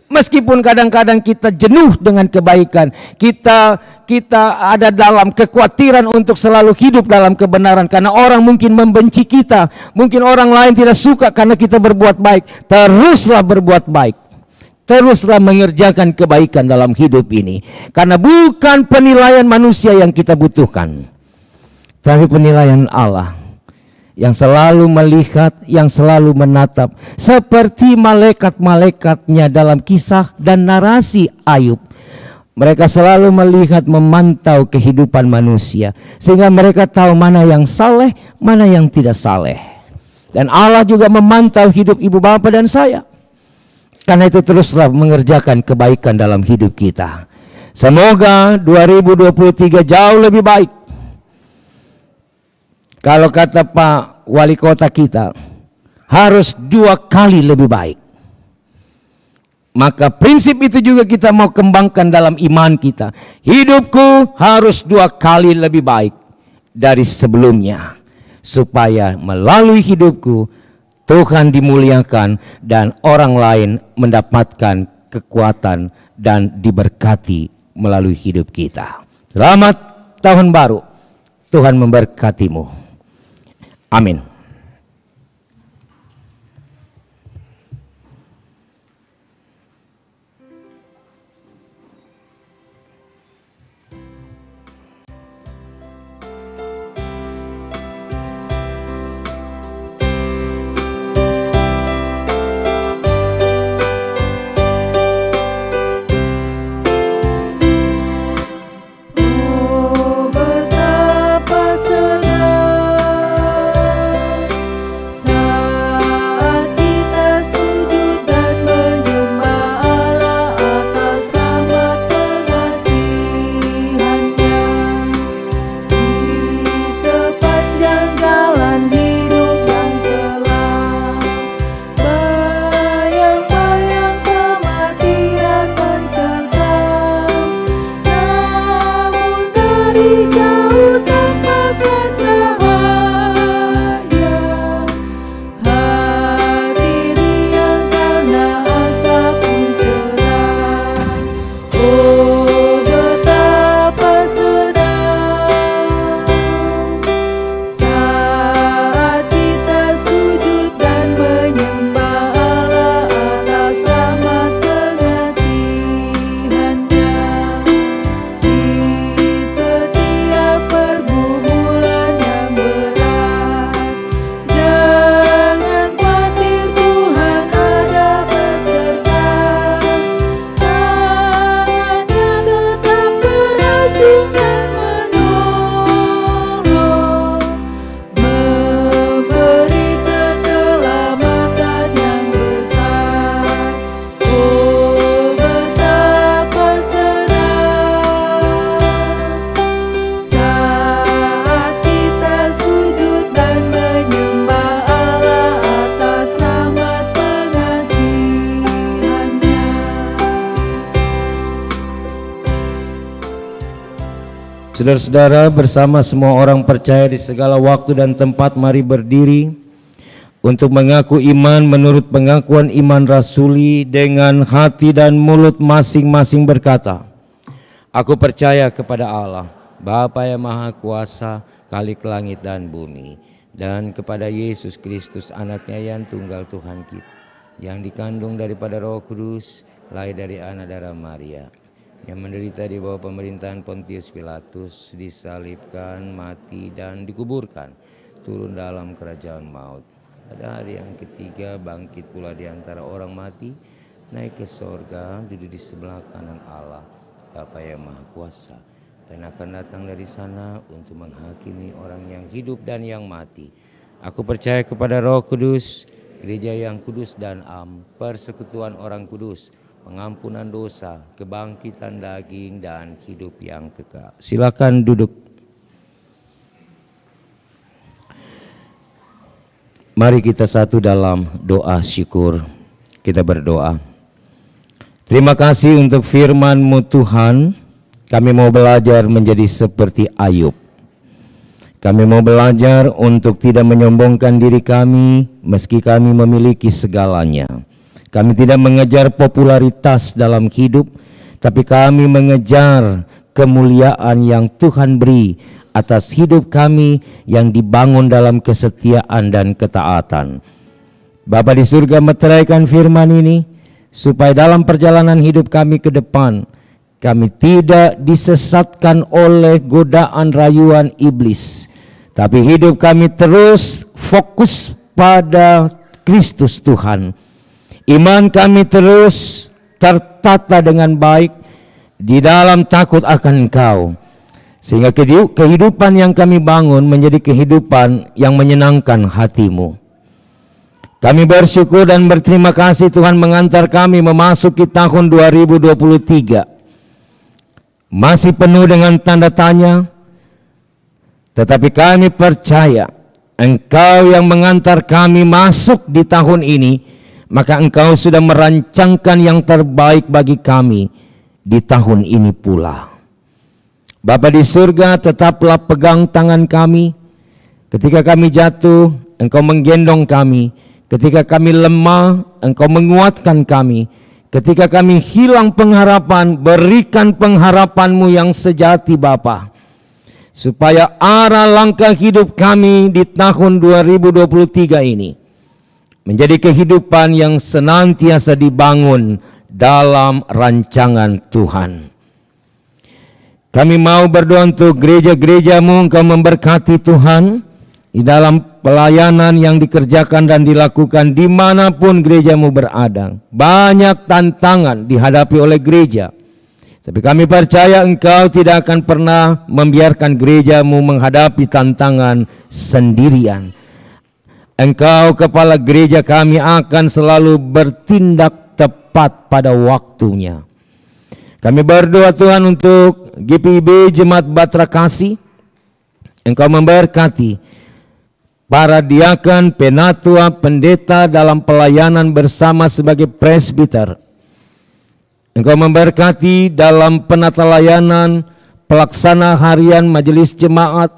Meskipun kadang-kadang kita jenuh dengan kebaikan, kita ada dalam kekhawatiran untuk selalu hidup dalam kebenaran, karena orang mungkin membenci kita, mungkin orang lain tidak suka karena kita berbuat baik. Teruslah berbuat baik, teruslah mengerjakan kebaikan dalam hidup ini, karena bukan penilaian manusia yang kita butuhkan, tapi penilaian Allah yang selalu melihat, yang selalu menatap, seperti malaikat-malaikatnya dalam kisah dan narasi Ayub. Mereka selalu melihat, memantau kehidupan manusia, sehingga mereka tahu mana yang saleh, mana yang tidak saleh. Dan Allah juga memantau hidup ibu bapa dan saya. Karena itu teruslah mengerjakan kebaikan dalam hidup kita. Semoga 2023 jauh lebih baik. Kalau kata Pak Wali Kota kita, harus 2 kali lebih baik. Maka prinsip itu juga kita mau kembangkan dalam iman kita. Hidupku harus 2 kali lebih baik dari sebelumnya. Supaya melalui hidupku, Tuhan dimuliakan, dan orang lain mendapatkan kekuatan dan diberkati melalui hidup kita. Selamat tahun baru. Tuhan memberkatimu. Amin. Oh, betapa senang saat kita sujud dan menyembah Allah atas rahmat pengasihan-Nya. Di sepanjang jalan hidup yang telah bayang-bayang kematian mencengkam, namun dari jauh tampakkan cahaya. Hati riang karena asap pun cerah. Oh, betapa senang saat kita sujud dan menyembah Allah atas rahmat pengasihan-Nya. Di setiap pergumulan yang berat, jangan khawatir, Tuhan ada beserta. Tangannya tetap beracung dan menolong, memberi keselamatan yang besar. Oh, betapa senang saat kita sujud dan menyembah Allah atas rahmat pengasihan-Nya. Saudara-saudara, bersama semua orang percaya di segala waktu dan tempat, mari berdiri untuk mengaku iman menurut pengakuan iman rasuli dengan hati dan mulut masing-masing berkata, aku percaya kepada Allah, Bapa yang Maha Kuasa, Khalik langit dan bumi, dan kepada Yesus Kristus, anaknya yang tunggal Tuhan kita, yang dikandung daripada Roh Kudus, lahir dari anak darah Maria, yang menderita di bawah pemerintahan Pontius Pilatus, disalibkan, mati, dan dikuburkan, turun dalam kerajaan maut. Pada hari yang ketiga bangkit pula di antara orang mati, naik ke sorga, duduk di sebelah kanan Allah, Bapa yang Maha Kuasa, dan akan datang dari sana untuk menghakimi orang yang hidup dan yang mati. Aku percaya kepada Roh Kudus, gereja yang kudus dan am, persekutuan orang kudus, pengampunan dosa, kebangkitan daging, dan hidup yang kekal. Silakan duduk. Mari kita satu dalam doa syukur. Kita berdoa. Terima kasih untuk firman-Mu Tuhan. Kami mau belajar menjadi seperti Ayub. Kami mau belajar untuk tidak menyombongkan diri kami meski kami memiliki segalanya. Kami tidak mengejar popularitas dalam hidup, tapi kami mengejar kemuliaan yang Tuhan beri atas hidup kami yang dibangun dalam kesetiaan dan ketaatan. Bapa di surga, meteraikan firman ini supaya dalam perjalanan hidup kami ke depan, kami tidak disesatkan oleh godaan rayuan iblis, tapi hidup kami terus fokus pada Kristus Tuhan. Iman kami terus tertata dengan baik di dalam takut akan Engkau, sehingga kehidupan yang kami bangun menjadi kehidupan yang menyenangkan hati-Mu. Kami bersyukur dan berterima kasih Tuhan mengantar kami memasuki tahun 2023. Masih penuh dengan tanda tanya, tetapi kami percaya Engkau yang mengantar kami masuk di tahun ini, maka Engkau sudah merancangkan yang terbaik bagi kami di tahun ini pula. Bapa di surga, tetaplah pegang tangan kami. Ketika kami jatuh, Engkau menggendong kami. Ketika kami lemah, Engkau menguatkan kami. Ketika kami hilang pengharapan, berikan pengharapan-Mu yang sejati Bapa, supaya arah langkah hidup kami di tahun 2023 ini menjadi kehidupan yang senantiasa dibangun dalam rancangan Tuhan. Kami mau berdoa untuk gereja-gereja-Mu, Engkau memberkati Tuhan di dalam pelayanan yang dikerjakan dan dilakukan dimanapun gereja-Mu berada. Banyak tantangan dihadapi oleh gereja, tapi kami percaya Engkau tidak akan pernah membiarkan gereja-Mu menghadapi tantangan sendirian. Engkau kepala gereja kami akan selalu bertindak tepat pada waktunya. Kami berdoa Tuhan untuk GPIB Jemaat Batra Kasih. Engkau memberkati para diakan, penatua, pendeta dalam pelayanan bersama sebagai presbiter. Engkau memberkati dalam penata layanan, pelaksana harian majelis jemaat,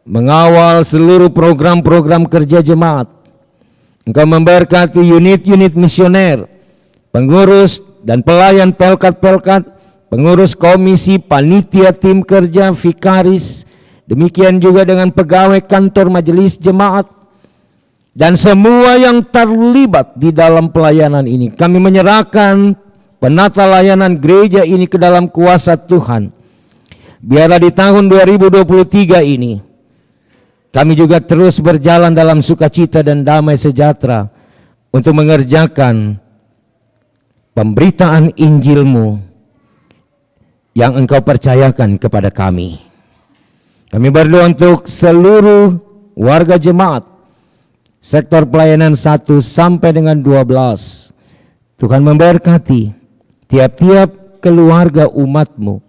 mengawal seluruh program-program kerja jemaat. Engkau memberkati unit-unit misioner, pengurus dan pelayan pelkat-pelkat, pengurus komisi, panitia tim kerja, vikaris, demikian juga dengan pegawai kantor majelis jemaat, dan semua yang terlibat di dalam pelayanan ini. Kami menyerahkan penata layanan gereja ini ke dalam kuasa Tuhan. Biarlah di tahun 2023 ini kami juga terus berjalan dalam sukacita dan damai sejahtera untuk mengerjakan pemberitaan Injil-Mu yang Engkau percayakan kepada kami. Kami berdoa untuk seluruh warga jemaat sektor pelayanan 1 sampai dengan 12. Tuhan memberkati tiap-tiap keluarga umat-Mu.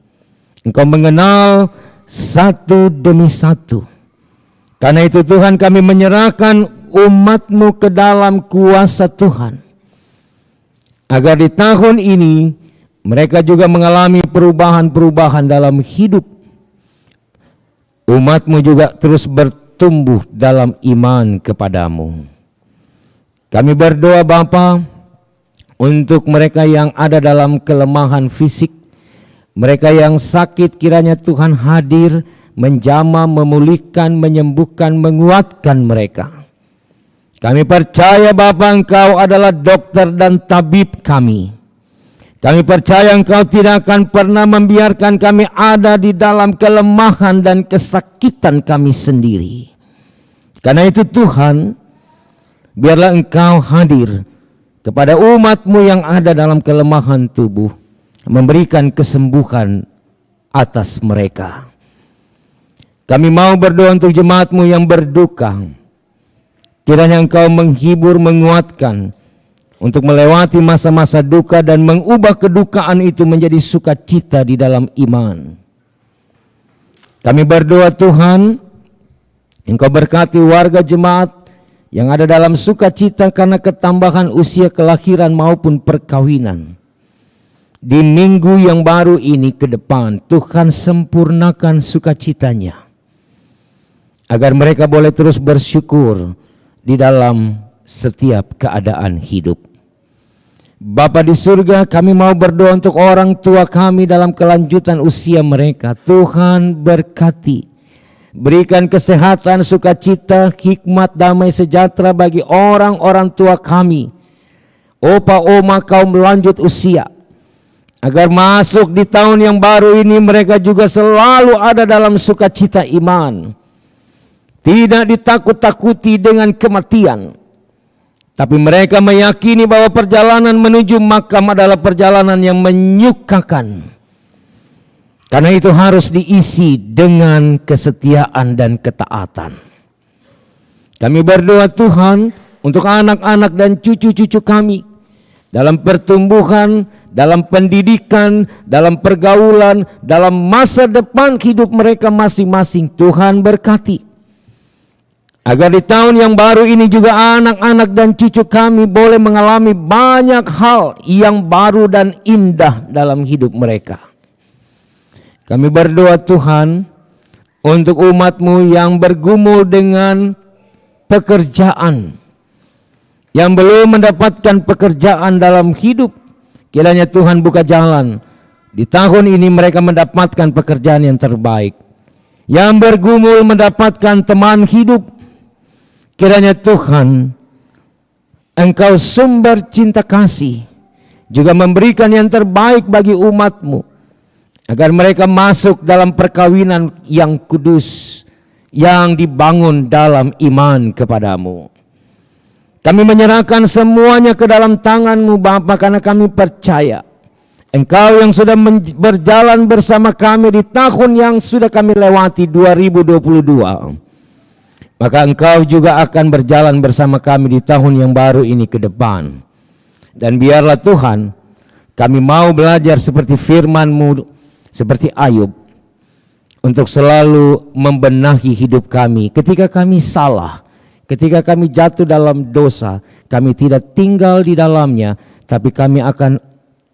Engkau mengenal satu demi satu. Karena itu Tuhan, kami menyerahkan umat-Mu ke dalam kuasa Tuhan, agar di tahun ini mereka juga mengalami perubahan-perubahan dalam hidup. Umat-Mu juga terus bertumbuh dalam iman kepada-Mu. Kami berdoa Bapa untuk mereka yang ada dalam kelemahan fisik, mereka yang sakit, kiranya Tuhan hadir, menjamah, memulihkan, menyembuhkan, menguatkan mereka. Kami percaya Bapa, Engkau adalah dokter dan tabib kami. Kami percaya Engkau tidak akan pernah membiarkan kami ada di dalam kelemahan dan kesakitan kami sendiri. Karena itu Tuhan, biarlah Engkau hadir kepada umat-Mu yang ada dalam kelemahan tubuh, memberikan kesembuhan atas mereka. Kami mau berdoa untuk jemaat-Mu yang berduka. Kiranya Engkau menghibur, menguatkan untuk melewati masa-masa duka dan mengubah kedukaan itu menjadi sukacita di dalam iman. Kami berdoa Tuhan, Engkau berkati warga jemaat yang ada dalam sukacita karena ketambahan usia kelahiran maupun perkawinan. Di minggu yang baru ini ke depan, Tuhan sempurnakan sukacitanya, agar mereka boleh terus bersyukur di dalam setiap keadaan hidup. Bapa di surga, kami mau berdoa untuk orang tua kami dalam kelanjutan usia mereka. Tuhan berkati, berikan kesehatan, sukacita, hikmat, damai sejahtera bagi orang-orang tua kami, opa oma kaum lanjut usia, agar masuk di tahun yang baru ini mereka juga selalu ada dalam sukacita iman, tidak ditakut-takuti dengan kematian, tapi mereka meyakini bahwa perjalanan menuju makam adalah perjalanan yang menyukakan. Karena itu harus diisi dengan kesetiaan dan ketaatan. Kami berdoa Tuhan untuk anak-anak dan cucu-cucu kami dalam pertumbuhan, dalam pendidikan, dalam pergaulan, dalam masa depan hidup mereka masing-masing. Tuhan berkati, agar di tahun yang baru ini juga anak-anak dan cucu kami boleh mengalami banyak hal yang baru dan indah dalam hidup mereka. Kami berdoa Tuhan untuk umat-Mu yang bergumul dengan pekerjaan, yang belum mendapatkan pekerjaan dalam hidup, kiranya Tuhan buka jalan. Di tahun ini mereka mendapatkan pekerjaan yang terbaik. Yang bergumul mendapatkan teman hidup, kiranya Tuhan, Engkau sumber cinta kasih, juga memberikan yang terbaik bagi umat-Mu, agar mereka masuk dalam perkawinan yang kudus, yang dibangun dalam iman kepadamu. Kami menyerahkan semuanya ke dalam tangan-Mu Bapa, karena kami percaya Engkau yang sudah berjalan bersama kami di tahun yang sudah kami lewati 2022. Maka Engkau juga akan berjalan bersama kami di tahun yang baru ini ke depan. Dan biarlah Tuhan, kami mau belajar seperti firman-Mu, seperti Ayub, untuk selalu membenahi hidup kami ketika kami salah, ketika kami jatuh dalam dosa. Kami tidak tinggal di dalamnya, tapi kami akan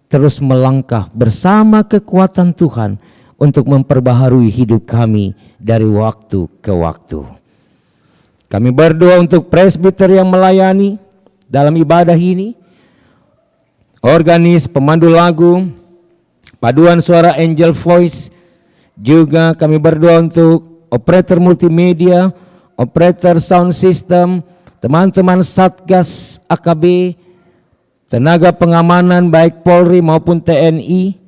terus melangkah bersama kekuatan Tuhan untuk memperbaharui hidup kami dari waktu ke waktu. Kami berdoa untuk presbiter yang melayani dalam ibadah ini, organis, pemandu lagu, paduan suara Angel Voice. Juga kami berdoa untuk operator multimedia, operator sound system, teman-teman Satgas AKB, tenaga pengamanan baik Polri maupun TNI.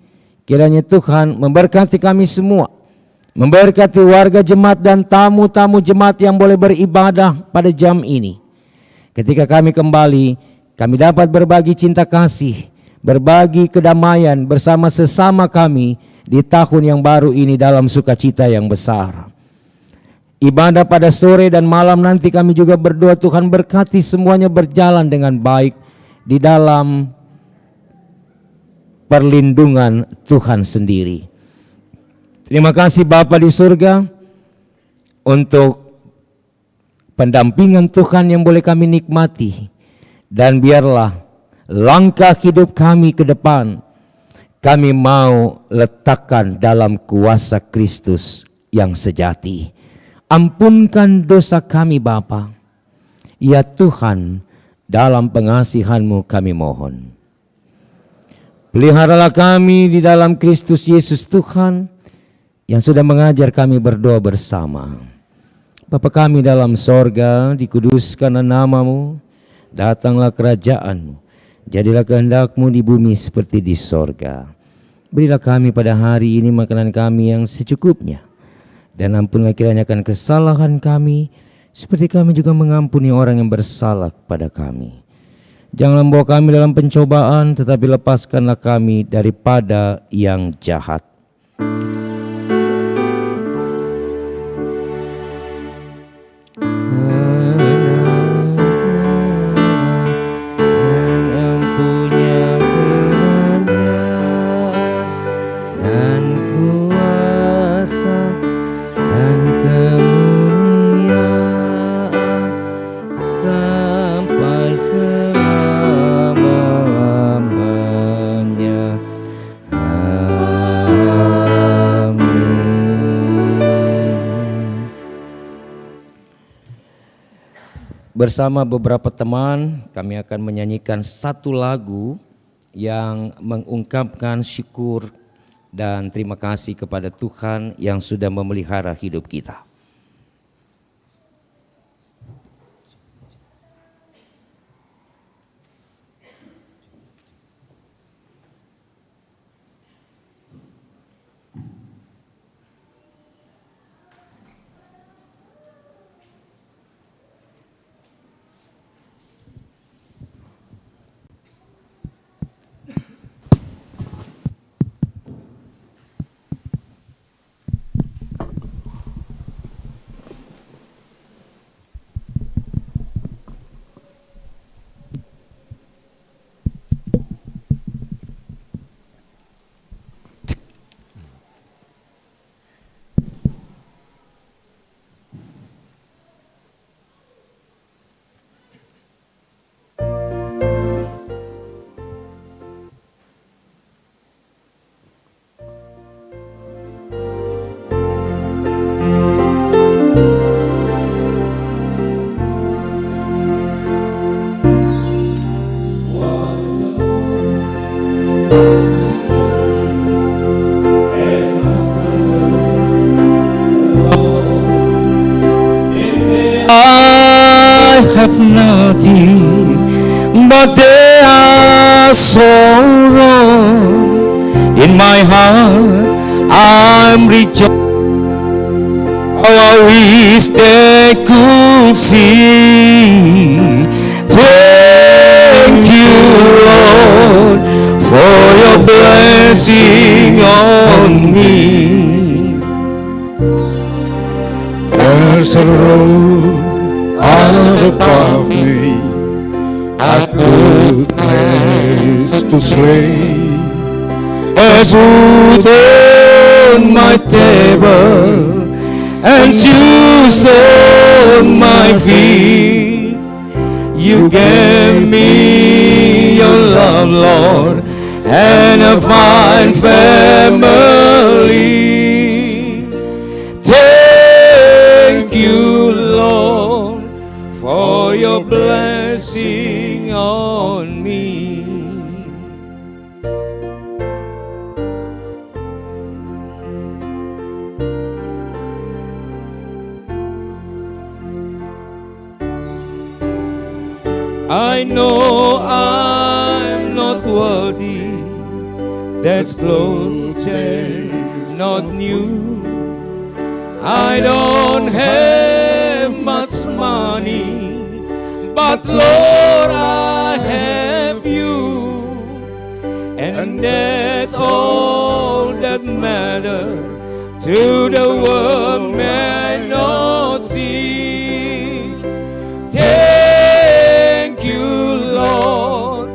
Kiranya Tuhan memberkati kami semua, memberkati warga jemaat dan tamu-tamu jemaat yang boleh beribadah pada jam ini. Ketika kami kembali, kami dapat berbagi cinta kasih, berbagi kedamaian bersama sesama kami di tahun yang baru ini dalam sukacita yang besar. Ibadah pada sore dan malam nanti kami juga berdoa Tuhan berkati semuanya berjalan dengan baik di dalam perlindungan Tuhan sendiri. Terima kasih Bapa di surga untuk pendampingan Tuhan yang boleh kami nikmati. Dan biarlah langkah hidup kami ke depan, kami mau letakkan dalam kuasa Kristus yang sejati. Ampunkan dosa kami Bapa. Ya Tuhan, dalam pengasihan-Mu kami mohon. Peliharalah kami di dalam Kristus Yesus Tuhan, yang sudah mengajar kami berdoa bersama. Bapa kami dalam sorga, dikuduskanlah nama-Mu, datanglah kerajaan-Mu, jadilah kehendak-Mu di bumi seperti di sorga. Berilah kami pada hari ini makanan kami yang secukupnya, dan ampunlah kiranya akan kesalahan kami, seperti kami juga mengampuni orang yang bersalah kepada kami. Janganlah membawa kami dalam pencobaan, tetapi lepaskanlah kami daripada yang jahat. Bersama beberapa teman kami akan menyanyikan satu lagu yang mengungkapkan syukur dan terima kasih kepada Tuhan yang sudah memelihara hidup kita. but they are so wrong. In my heart I'm rejoicing. Oh, I wish they could see. Thank you, Lord, for your blessing on me. There's a road out above me, a good place to sleep. There's food on my table and shoes on my feet. You gave me your love, Lord, and a fine family. Thank you, Lord, for your blessing on me. I know I'm not worthy, there's clothes they're not new. I don't have much money, but Lord, I have you, and that's all that matters to the world may not see. Thank you, Lord,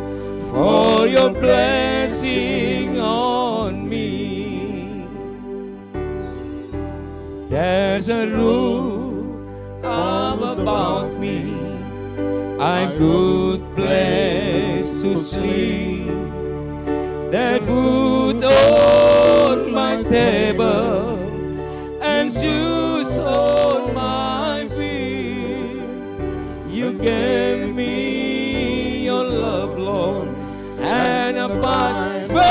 for your blessing on me. There's a roof up above me, a good place to sleep. There's food on my table and shoes on my feet. You gave me your love, Lord, and a fine family.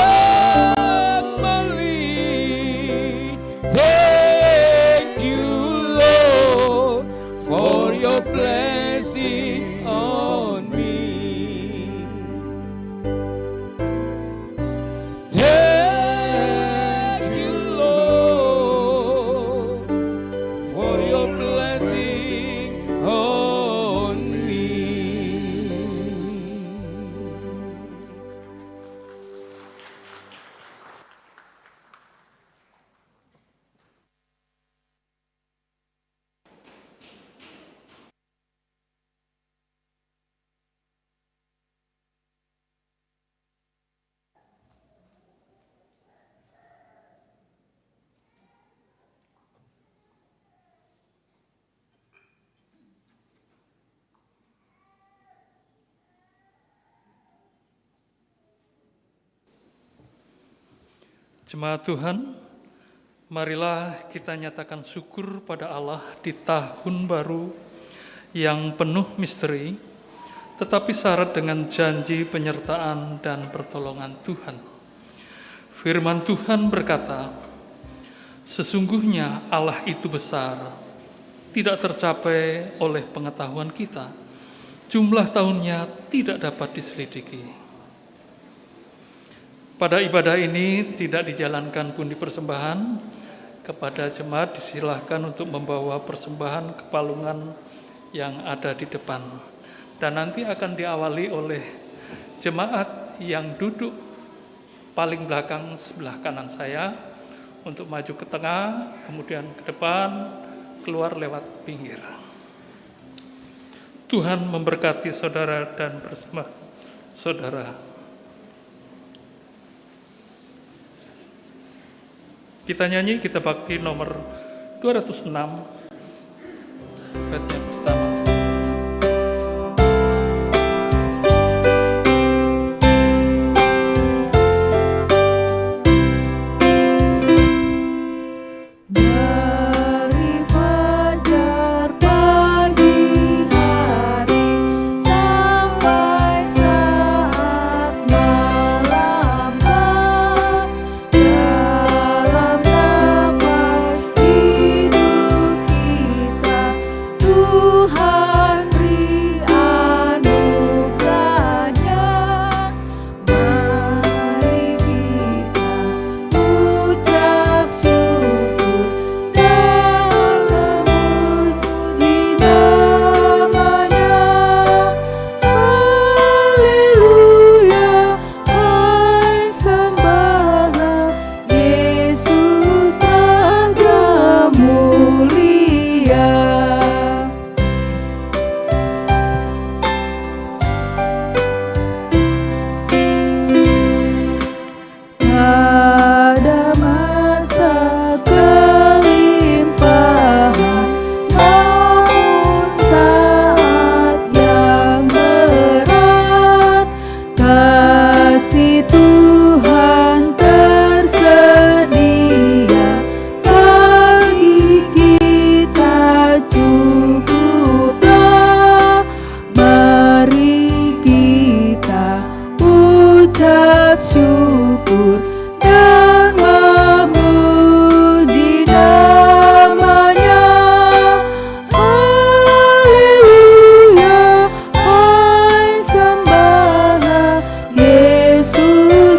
Thank you, Lord, for your blessing on me. Thank you, Lord, for your blessing on me. Jemaat Tuhan, marilah kita nyatakan syukur pada Allah di tahun baru yang penuh misteri, tetapi syarat dengan janji penyertaan dan pertolongan Tuhan. Firman Tuhan berkata, sesungguhnya Allah itu besar, tidak tercapai oleh pengetahuan kita, jumlah tahunnya tidak dapat diselidiki. Pada ibadah ini tidak dijalankan pundi persembahan. Kepada jemaat disilahkan untuk membawa persembahan ke palungan yang ada di depan. Dan nanti akan diawali oleh jemaat yang duduk paling belakang sebelah kanan saya untuk maju ke tengah, kemudian ke depan, keluar lewat pinggir. Tuhan memberkati saudara dan bersama saudara. Kita nyanyi, kita bakti nomor 206, bait yang pertama. Dari fajar pagi hari sampai saat malam, dalam nafas hidup kita Tuhan tersedia bagi kita cukuplah. Mari kita ucap syukur dan memuji namanya. Haleluya, hai sembahlah Yesus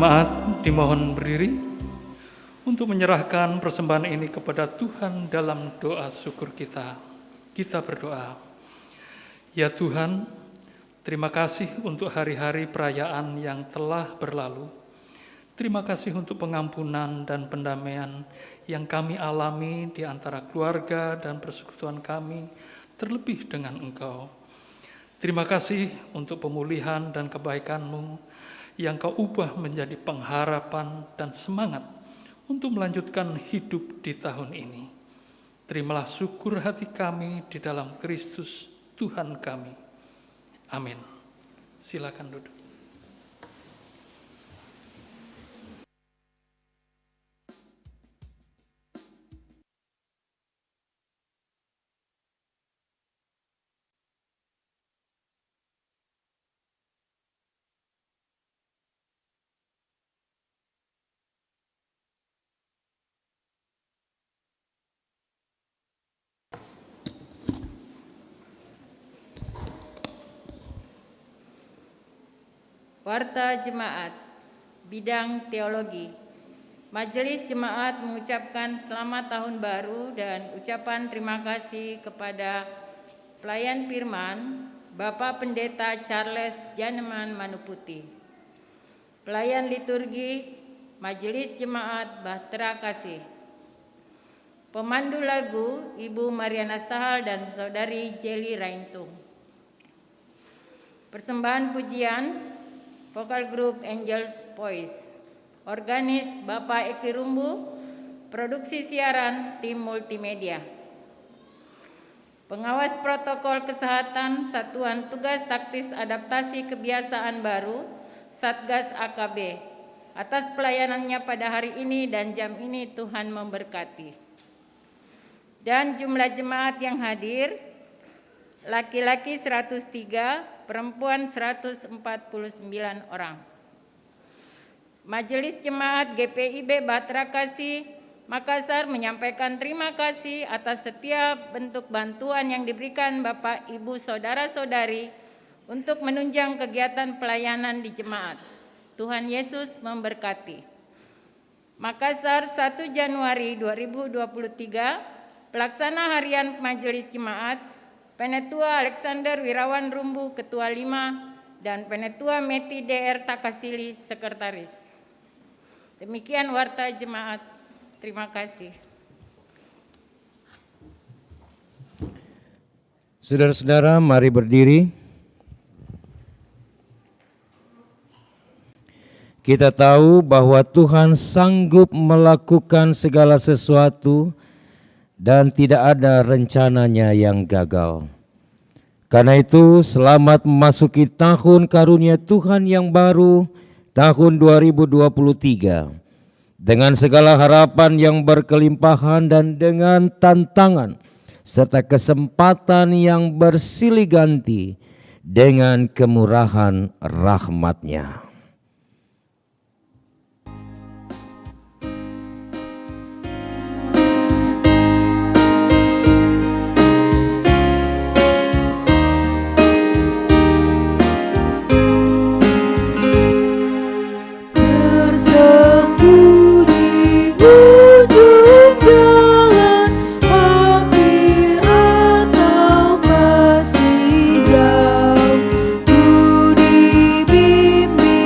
Jemaat dimohon berdiri untuk menyerahkan persembahan ini kepada Tuhan dalam doa syukur kita. Kita berdoa. Ya Tuhan, terima kasih untuk hari-hari perayaan yang telah berlalu. Terima kasih untuk pengampunan dan pendamaian yang kami alami di antara keluarga dan persekutuan kami, terlebih dengan Engkau. Terima kasih untuk pemulihan dan kebaikan-Mu yang Kau ubah menjadi pengharapan dan semangat untuk melanjutkan hidup di tahun ini. Terimalah syukur hati kami di dalam Kristus Tuhan kami. Amin. Silakan duduk. Warta Jemaat, Bidang Teologi. Majelis Jemaat mengucapkan selamat tahun baru dan ucapan terima kasih kepada pelayan firman Bapak Pendeta Charles Janeman Manuputi. Pelayan liturgi Majelis Jemaat Bahtera Kasih. Pemandu lagu Ibu Mariana Sahal dan Saudari Jelly Raintung. Persembahan pujian Vokal Group Angels Voice, Organis Bapak Eki Rumbu, Produksi Siaran Tim Multimedia. Pengawas Protokol Kesehatan Satuan Tugas Taktis Adaptasi Kebiasaan Baru Satgas AKB. Atas pelayanannya pada hari ini dan jam ini Tuhan memberkati. Dan jumlah jemaat yang hadir, laki-laki 103, perempuan 149 orang. Majelis Jemaat GPIB Bahtera Kasih Makassar menyampaikan terima kasih atas setiap bentuk bantuan yang diberikan Bapak, Ibu, Saudara-saudari untuk menunjang kegiatan pelayanan di jemaat. Tuhan Yesus memberkati. Makassar 1 Januari 2023, Pelaksana Harian Majelis Jemaat, Penetua Alexander Wirawan Rumbu, Ketua 5, dan Penetua Meti DR Takasili, Sekretaris. Demikian Warta Jemaat. Terima kasih. Saudara-saudara, mari berdiri. Kita tahu bahwa Tuhan sanggup melakukan segala sesuatu dan tidak ada rencananya yang gagal. Karena itu, selamat memasuki tahun karunia Tuhan yang baru, tahun 2023. Dengan segala harapan yang berkelimpahan dan dengan tantangan serta kesempatan yang bersilih ganti dengan kemurahan rahmat-Nya. Ku dibimbing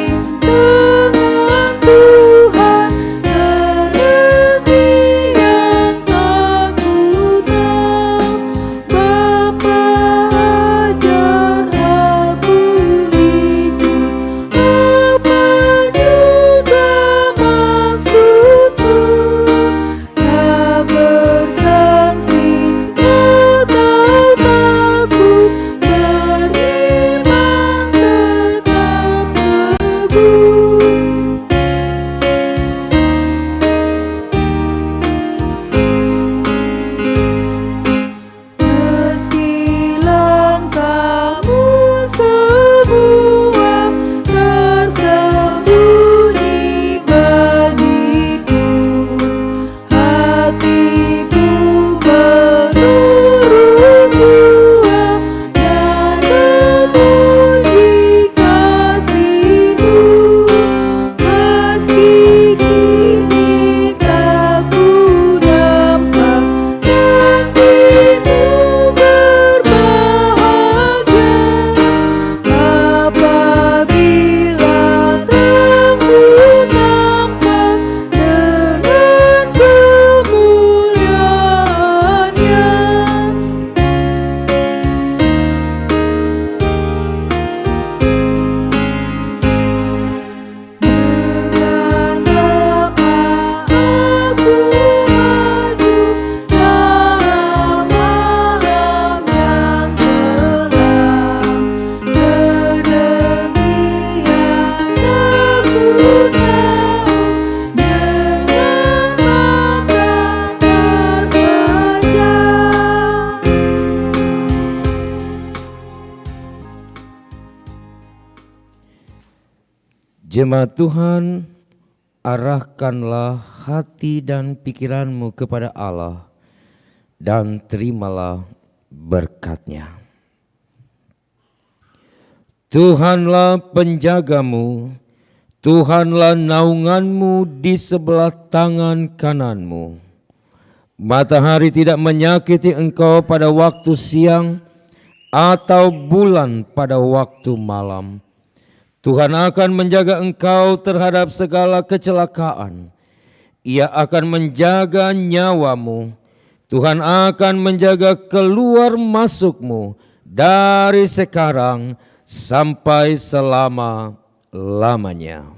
Jemaat Tuhan, arahkanlah hati dan pikiranmu kepada Allah dan terimalah berkat-Nya. Tuhanlah penjagamu, Tuhanlah naunganmu di sebelah tangan kananmu. Matahari tidak menyakiti engkau pada waktu siang atau bulan pada waktu malam. Tuhan akan menjaga engkau terhadap segala kecelakaan. Ia akan menjaga nyawamu. Tuhan akan menjaga keluar masukmu dari sekarang sampai selama-lamanya.